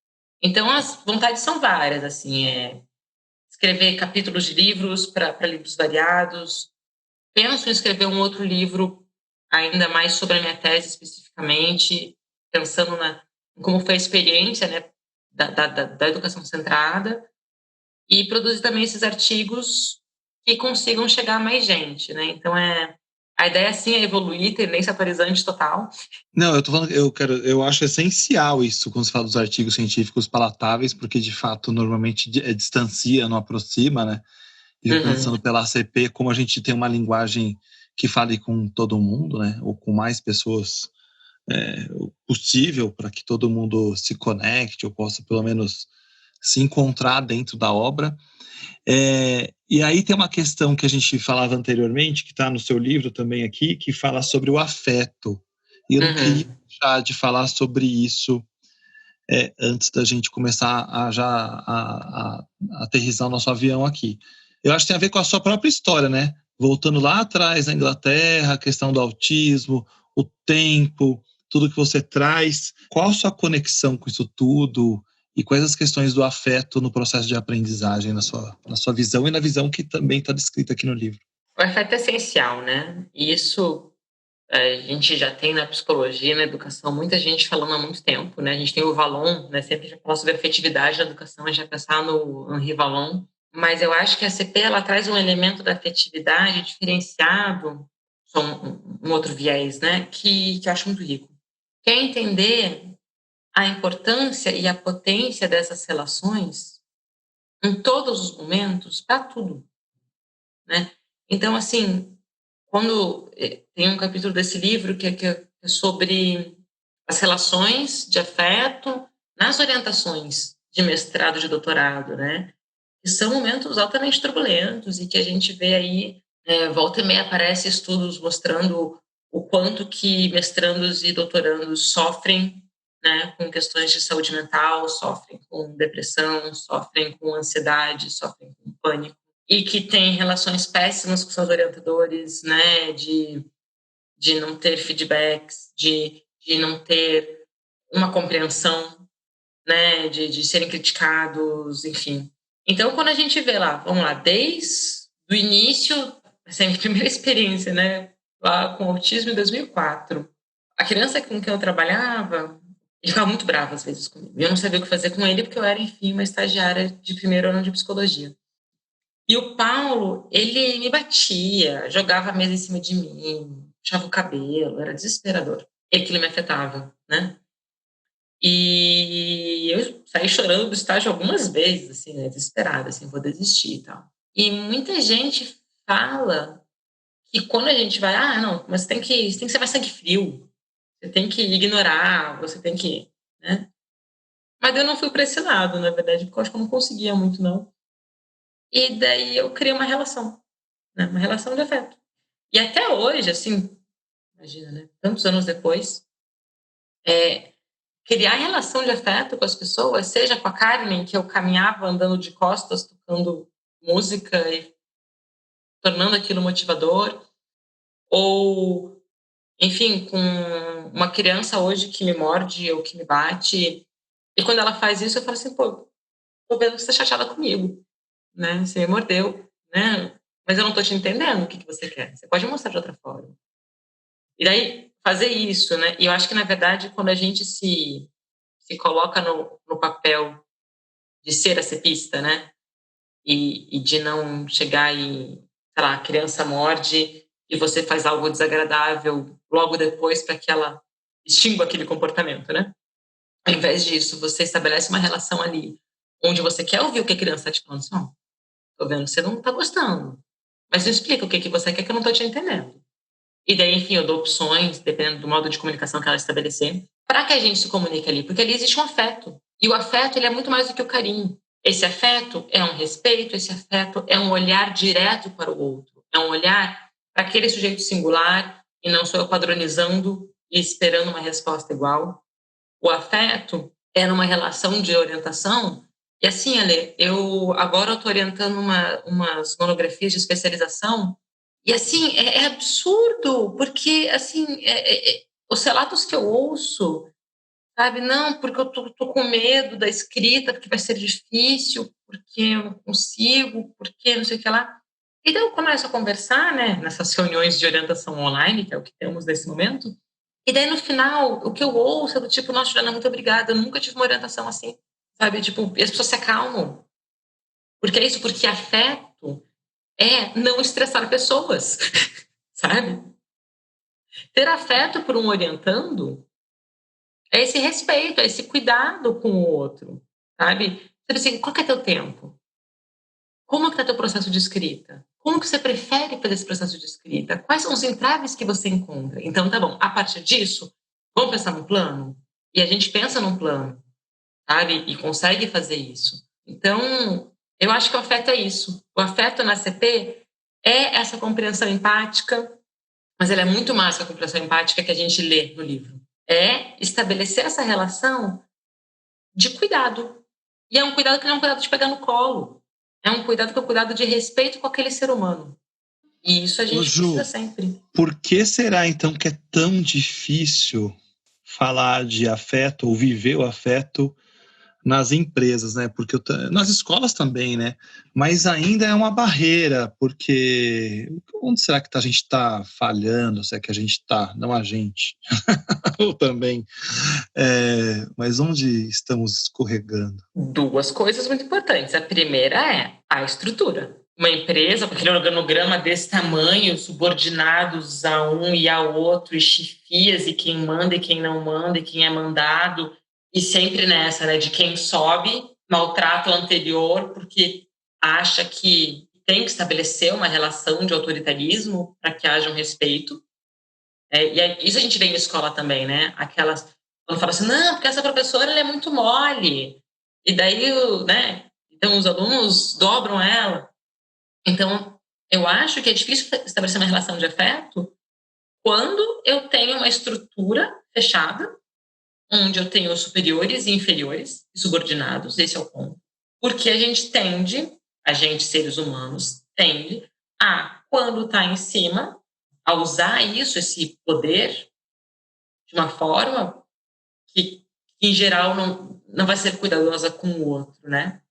Então, as vontades são várias, assim, escrever capítulos de livros para livros variados. Penso em escrever um outro livro ainda mais sobre a minha tese especificamente, pensando em como foi a experiência, né, da educação centrada, e produzir também esses artigos que consigam chegar a mais gente, né? Então, a ideia, sim, é evoluir, tendência atualizante total. Não, eu tô falando, eu acho essencial isso quando se fala dos artigos científicos palatáveis, porque de fato normalmente distancia, não aproxima, né? E pensando pela ACP, como a gente tem uma linguagem que fale com todo mundo, né? Ou com mais pessoas possível, para que todo mundo se conecte ou possa pelo menos se encontrar dentro da obra. E aí tem uma questão que a gente falava anteriormente, que está no seu livro também aqui, que fala sobre o afeto. E eu não queria deixar de falar sobre isso antes da gente começar a aterrissar o nosso avião aqui. Eu acho que tem a ver com a sua própria história, né? Voltando lá atrás na Inglaterra, a questão do autismo, o tempo, tudo que você traz. Qual a sua conexão com isso tudo? E quais as questões do afeto no processo de aprendizagem, na sua visão e na visão que também está descrita aqui no livro? O afeto é essencial, né? E isso a gente já tem na psicologia, na educação, muita gente falando há muito tempo, né? A gente tem o Vallon, né? Sempre já fala sobre afetividade na educação, a gente vai pensar no Henri Vallon. Mas eu acho que a CP, ela traz um elemento da afetividade diferenciado, só um outro viés, né? Que eu acho muito rico. Que é entender a importância e a potência dessas relações em todos os momentos, para tudo, né? Então, assim, quando tem um capítulo desse livro que é sobre as relações de afeto nas orientações de mestrado, de doutorado, né? Que são momentos altamente turbulentos e que a gente vê aí, volta e meia aparece estudos mostrando o quanto que mestrandos e doutorandos sofrem, né, com questões de saúde mental, sofrem com depressão, sofrem com ansiedade, sofrem com pânico, e que tem relações péssimas com seus orientadores, né, de não ter feedbacks, de não ter uma compreensão, né, de serem criticados, enfim. Então, quando a gente vê lá, vamos lá, desde o início, essa é a minha primeira experiência, né, lá com autismo em 2004, a criança com quem eu trabalhava, ele ficava muito bravo às vezes comigo. Eu não sabia o que fazer com ele porque eu era, enfim, uma estagiária de primeiro ano de psicologia. E o Paulo, ele me batia, jogava a mesa em cima de mim, puxava o cabelo, era desesperador. Ele me afetava, né? E eu saí chorando do estágio algumas vezes, assim, né, desesperada, assim, vou desistir e tal. E muita gente fala que quando a gente vai, não, mas você tem que ser mais sangue frio, você tem que ignorar, você tem que, né? Mas eu não fui para esse lado, na verdade, porque eu acho que eu não conseguia muito, não. E daí eu criei uma relação, né? Uma relação de afeto. E até hoje, assim, imagina, né? Tantos anos depois, criar relação de afeto com as pessoas, seja com a Carmen, que eu caminhava andando de costas, tocando música e tornando aquilo motivador, ou enfim, com uma criança hoje que me morde ou que me bate. E quando ela faz isso, eu falo assim, pô, tô vendo que você tá chateada comigo, né? Você me mordeu, né? Mas eu não tô te entendendo o que você quer. Você pode mostrar de outra forma. E daí, fazer isso, né? E eu acho que, na verdade, quando a gente se coloca no papel de ser a cepista, né? E de não chegar e, sei lá, a criança morde e você faz algo desagradável logo depois para que ela extingua aquele comportamento, né? Ao invés disso, você estabelece uma relação ali onde você quer ouvir o que a criança está te falando. Assim, tô vendo que você não tá gostando, mas me explica o que você quer que eu não tô te entendendo. E daí, enfim, eu dou opções, dependendo do modo de comunicação que ela estabelecer, para que a gente se comunique ali, porque ali existe um afeto. E o afeto, ele é muito mais do que o carinho. Esse afeto é um respeito, esse afeto é um olhar direto para o outro, é um olhar para aquele sujeito singular e não sou eu padronizando e esperando uma resposta igual. O afeto é numa relação de orientação. E assim, Ale, eu agora estou orientando umas monografias de especialização e assim, é absurdo, porque assim, os relatos que eu ouço, sabe, não, porque eu tô com medo da escrita, porque vai ser difícil, porque eu não consigo, porque não sei o que lá. E daí eu começo a conversar, né, nessas reuniões de orientação online, que é o que temos nesse momento, e daí, no final, o que eu ouço é do tipo, nossa, Juliana, muito obrigada, eu nunca tive uma orientação assim, sabe? Tipo, e as pessoas se acalmam. Porque é isso, porque afeto é não estressar pessoas, sabe? Ter afeto por um orientando é esse respeito, é esse cuidado com o outro, sabe? Sabe assim, qual que é teu tempo? Como que tá teu processo de escrita? Como que você prefere fazer esse processo de escrita? Quais são os entraves que você encontra? Então, tá bom, a partir disso, vamos pensar num plano? E a gente pensa num plano, sabe? E consegue fazer isso. Então, eu acho que o afeto é isso. O afeto na CP é essa compreensão empática, mas ela é muito mais que a compreensão empática que a gente lê no livro. É estabelecer essa relação de cuidado. E é um cuidado que não é um cuidado de pegar no colo. É um cuidado que é um cuidado de respeito com aquele ser humano. E isso a Ô, gente Ju, precisa sempre. por que será então que é tão difícil falar de afeto ou viver o afeto nas empresas, né? Porque nas escolas também, né? Mas ainda é uma barreira, porque onde será que a gente está falhando? Se é que a gente está, não a gente, ou também, mas onde estamos escorregando? Duas coisas muito importantes. A primeira é a estrutura. Uma empresa com aquele organograma desse tamanho, subordinados a um e ao outro, e chefias, e quem manda e quem não manda, e quem é mandado, e sempre nessa, né, de quem sobe, maltrata o anterior, porque acha que tem que estabelecer uma relação de autoritarismo para que haja um respeito. Isso a gente vê em escola também, né? Aquelas, quando fala assim, não, porque essa professora ela é muito mole, e daí, né, então os alunos dobram ela. Então, eu acho que é difícil estabelecer uma relação de afeto quando eu tenho uma estrutura fechada, onde eu tenho superiores e inferiores, e subordinados, esse é o ponto. Porque a gente, seres humanos, tende a, quando está em cima, a usar isso, esse poder, de uma forma que, em geral, não vai ser cuidadosa com o outro, né?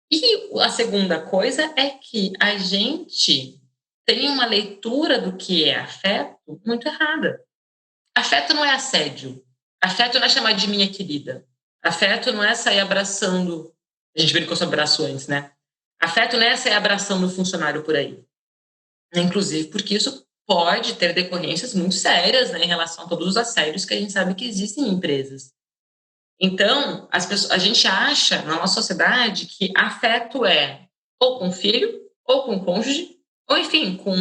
E a segunda coisa é que a gente tem uma leitura do que é afeto muito errada. Afeto não é assédio. Afeto não é chamar de minha querida. Afeto não é sair abraçando. A gente brincou sobre abraço antes, né? Afeto não é sair abraçando o funcionário por aí. Inclusive porque isso pode ter decorrências muito sérias, né, em relação a todos os assédios que a gente sabe que existem em empresas. Então, a gente acha na nossa sociedade que afeto é ou com filho, ou com cônjuge, ou enfim, com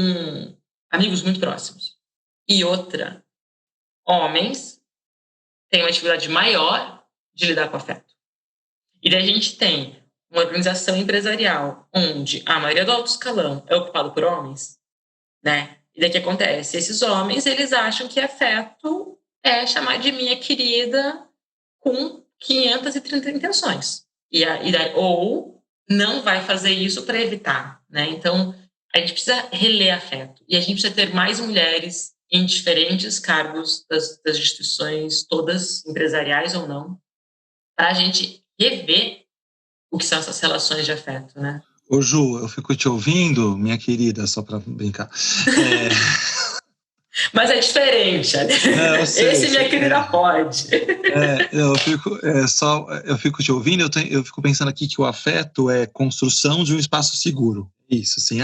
amigos muito próximos. E outra, homens têm uma dificuldade maior de lidar com afeto. E daí a gente tem uma organização empresarial onde a maioria do alto escalão é ocupado por homens, né? E daí o que acontece? Esses homens, eles acham que afeto é chamar de minha querida com 530 intenções. Ou não vai fazer isso para evitar, né? Então, a gente precisa reler afeto. E a gente precisa ter mais mulheres em diferentes cargos das instituições, todas empresariais ou não, para a gente rever o que são essas relações de afeto, né? Ô Ju, eu fico te ouvindo, minha querida, só para brincar. Mas é diferente. Não, eu sei, Esse minha querida pode. Eu fico te ouvindo, eu fico pensando aqui que o afeto é construção de um espaço seguro. Isso, assim,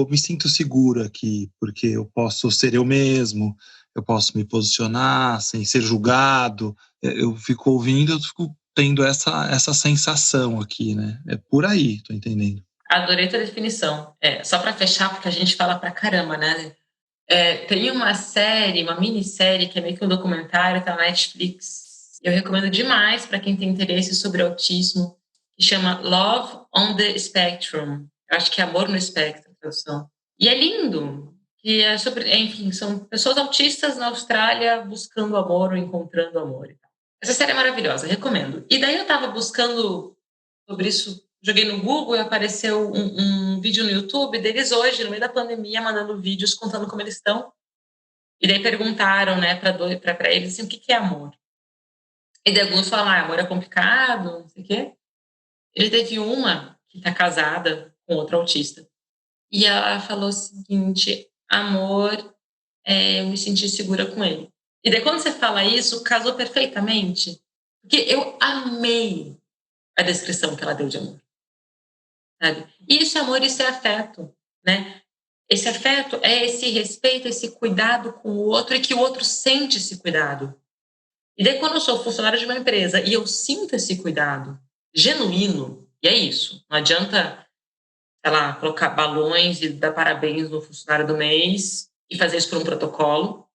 me sinto seguro aqui, porque eu posso ser eu mesmo, eu posso me posicionar sem ser julgado. Eu fico ouvindo, eu fico tendo essa sensação aqui, né? É por aí, tô entendendo. Adorei tua definição. Só para fechar, porque a gente fala pra caramba, né? Tem uma minissérie, que é meio que um documentário, tá na Netflix. Eu recomendo demais para quem tem interesse sobre autismo, que chama Love on the Spectrum. Eu acho que é Amor no Espectro, a tradução. E é lindo, que é sobre, enfim, são pessoas autistas na Austrália buscando amor ou encontrando amor. Essa série é maravilhosa, recomendo. E daí eu tava buscando sobre isso, joguei no Google e apareceu um vídeo no YouTube deles hoje, no meio da pandemia, mandando vídeos contando como eles estão. E daí perguntaram, né, para eles assim, o que é amor. E daí alguns falaram, amor é complicado, não sei o quê. Ele teve uma que tá casada com outro autista. E ela falou o seguinte, amor, eu me senti segura com ele. E daí quando você fala isso, casou perfeitamente. Porque eu amei a descrição que ela deu de amor. Sabe? Isso é amor, isso é afeto, né? Esse afeto é esse respeito, esse cuidado com o outro e que o outro sente esse cuidado. E daí quando eu sou funcionário de uma empresa e eu sinto esse cuidado genuíno, e é isso, não adianta, sei lá, colocar balões e dar parabéns no funcionário do mês e fazer isso por um protocolo,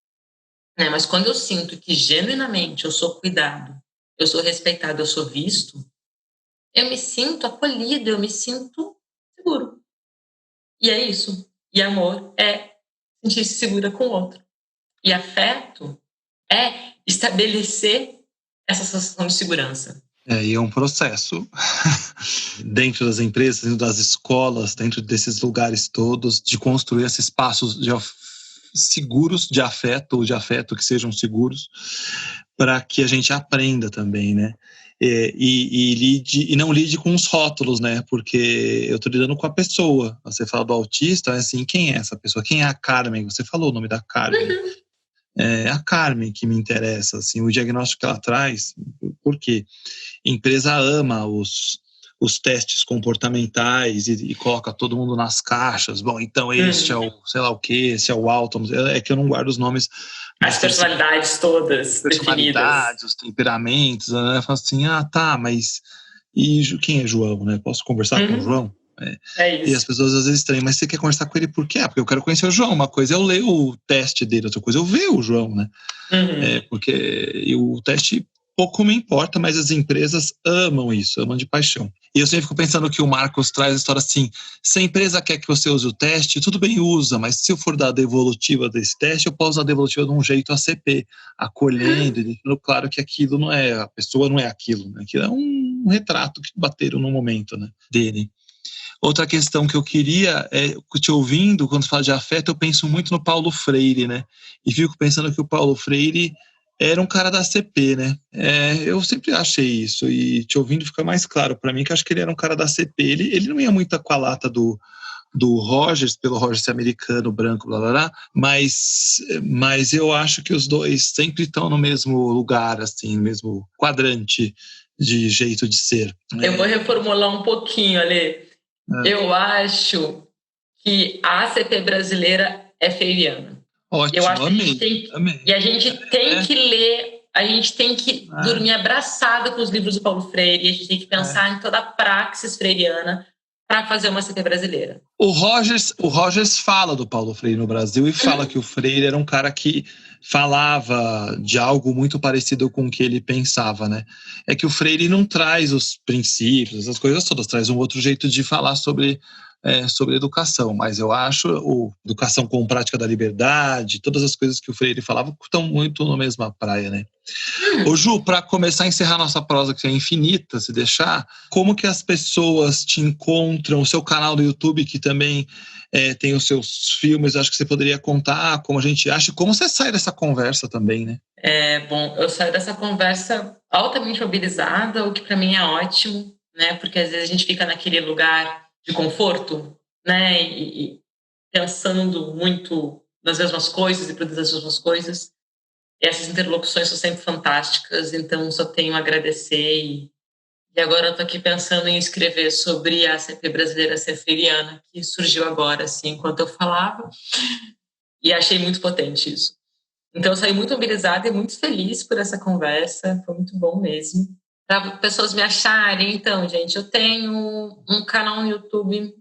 né? Mas quando eu sinto que genuinamente eu sou cuidado, eu sou respeitado, eu sou visto, eu me sinto acolhido, eu me sinto seguro. E é isso. E amor é sentir-se segura com o outro. E afeto é estabelecer essa sensação de segurança. E é um processo dentro das empresas, dentro das escolas, dentro desses lugares todos, de construir esses espaços seguros de afeto, ou de afeto que sejam seguros, para que a gente aprenda também, né? E não lide com os rótulos, né? Porque eu estou lidando com a pessoa. Você fala do autista, assim, quem é essa pessoa? Quem é a Carmen? Você falou o nome da Carmen. Uhum. É a Carmen que me interessa, assim, o diagnóstico que ela traz, porque a empresa ama os testes comportamentais e coloca todo mundo nas caixas. Bom, então este é o, sei lá o que, esse é o alto, é que eu não guardo os nomes. As personalidades todas definidas. Os temperamentos, né? Fala assim, tá, mas e quem é João, né? Posso conversar com o João? É isso. E as pessoas às vezes estranham, mas você quer conversar com ele por quê? Porque eu quero conhecer o João. Uma coisa é eu ler o teste dele, outra coisa é eu ver o João, né? Porque o teste pouco me importa, mas as empresas amam isso, amam de paixão. E eu sempre fico pensando que o Marcos traz a história assim, se a empresa quer que você use o teste, tudo bem, usa, mas se eu for dar a devolutiva desse teste, eu posso dar a devolutiva de um jeito ACP, acolhendo, e deixando claro que aquilo não é, a pessoa não é aquilo, né? Aquilo é um retrato que bateram no momento, né, dele. Outra questão que eu queria te ouvindo, quando você fala de afeto, eu penso muito no Paulo Freire, né? E fico pensando que o Paulo Freire era um cara da CP, né? Eu sempre achei isso, e te ouvindo fica mais claro para mim que acho que ele era um cara da CP. Ele não ia muito com a lata do Rogers, pelo Rogers ser americano, branco, blá blá blá, mas eu acho que os dois sempre estão no mesmo lugar, assim, no mesmo quadrante de jeito de ser. Eu vou reformular um pouquinho, Ale. Eu acho que a ACP brasileira é freiriana. Ótimo, eu acho amei. E a gente tem que ler, a gente tem que dormir abraçado com os livros do Paulo Freire, e a gente tem que pensar em toda a praxis freiriana para fazer uma ACP brasileira. O Rogers fala do Paulo Freire no Brasil e fala que o Freire era um cara que falava de algo muito parecido com o que ele pensava, né? É que o Freire não traz os princípios, essas coisas todas, traz um outro jeito de falar sobre sobre educação, mas eu acho educação com prática da liberdade, todas as coisas que o Freire falava estão muito na mesma praia, né? Ô Ju, para começar a encerrar nossa prosa, que é infinita, se deixar, como que as pessoas te encontram, o seu canal do YouTube, que também tem os seus filmes, acho que você poderia contar como a gente acha, e como você sai dessa conversa também, né? Bom, eu saio dessa conversa altamente mobilizada, o que para mim é ótimo, né? Porque às vezes a gente fica naquele lugar de conforto, né? E pensando muito nas mesmas coisas e produzindo as mesmas coisas. E essas interlocuções são sempre fantásticas, então só tenho a agradecer. E agora eu estou aqui pensando em escrever sobre a CP brasileira serferiana, que surgiu agora, assim, enquanto eu falava, e achei muito potente isso. Então eu saí muito mobilizada e muito feliz por essa conversa, foi muito bom mesmo. Para pessoas me acharem, então, gente, eu tenho um canal no YouTube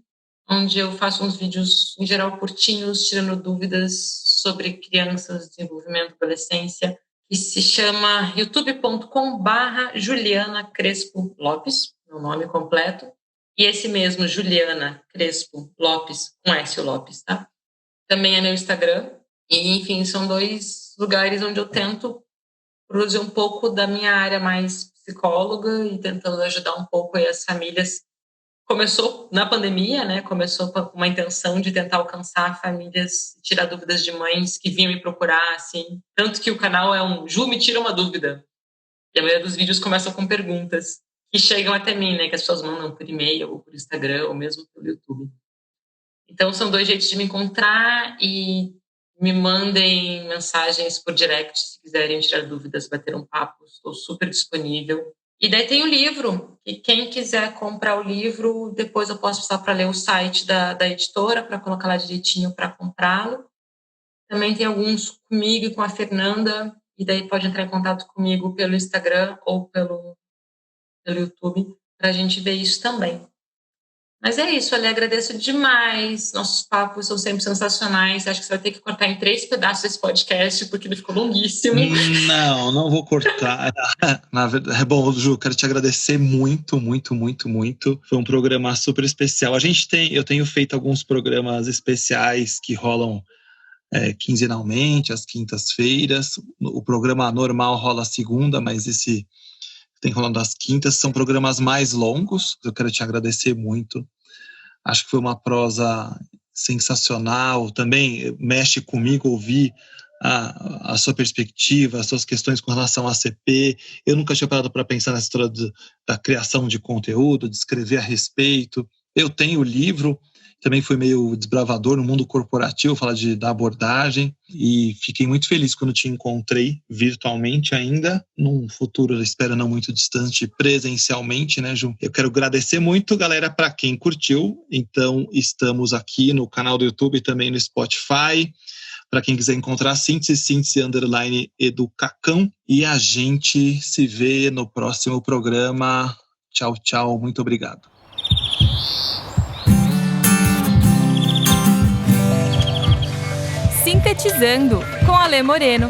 onde eu faço uns vídeos, em geral, curtinhos, tirando dúvidas sobre crianças, desenvolvimento, adolescência, que se chama youtube.com/Juliana Crespo Lopes, meu nome completo, e esse mesmo, Juliana Crespo Lopes, com S o Lopes, tá? Também é meu Instagram, e, enfim, são 2 lugares onde eu tento produzir um pouco da minha área mais psicóloga e tentando ajudar um pouco aí as famílias. Começou na pandemia, né? Começou com uma intenção de tentar alcançar famílias, tirar dúvidas de mães que vinham me procurar, assim. Tanto que o canal é Ju, me tira uma dúvida. E a maioria dos vídeos começam com perguntas que chegam até mim, né? Que as pessoas mandam por e-mail, ou por Instagram, ou mesmo pelo YouTube. Então, são 2 jeitos de me encontrar e me mandem mensagens por direct se quiserem tirar dúvidas, bater um papo. Estou super disponível. E daí tem o livro, e quem quiser comprar o livro, depois eu posso passar para ler o site da editora, para colocar lá direitinho para comprá-lo. Também tem alguns comigo e com a Fernanda, e daí pode entrar em contato comigo pelo Instagram ou pelo YouTube, para a gente ver isso também. Mas é isso, Ale, agradeço demais. Nossos papos são sempre sensacionais. Acho que você vai ter que cortar em 3 pedaços esse podcast, porque ele ficou longuíssimo. Não vou cortar. Na verdade, bom, Ju, quero te agradecer muito, muito, muito, muito. Foi um programa super especial. Eu tenho feito alguns programas especiais que rolam quinzenalmente, às quintas-feiras. O programa normal rola segunda, mas esse tem rolando às quintas, são programas mais longos. Eu quero te agradecer muito. Acho que foi uma prosa sensacional. Também mexe comigo ouvir a sua perspectiva, as suas questões com relação à CP. Eu nunca tinha parado para pensar nessa história da criação de conteúdo, de escrever a respeito. Eu tenho o livro, também foi meio desbravador no mundo corporativo, falar da abordagem, e fiquei muito feliz quando te encontrei virtualmente ainda, num futuro, espero não muito distante, presencialmente, né, Ju? Eu quero agradecer muito, galera, para quem curtiu. Então, estamos aqui no canal do YouTube, também no Spotify, para quem quiser encontrar _educacão, e a gente se vê no próximo programa. Tchau, tchau, muito obrigado. Sintetizando com Ale Moreno.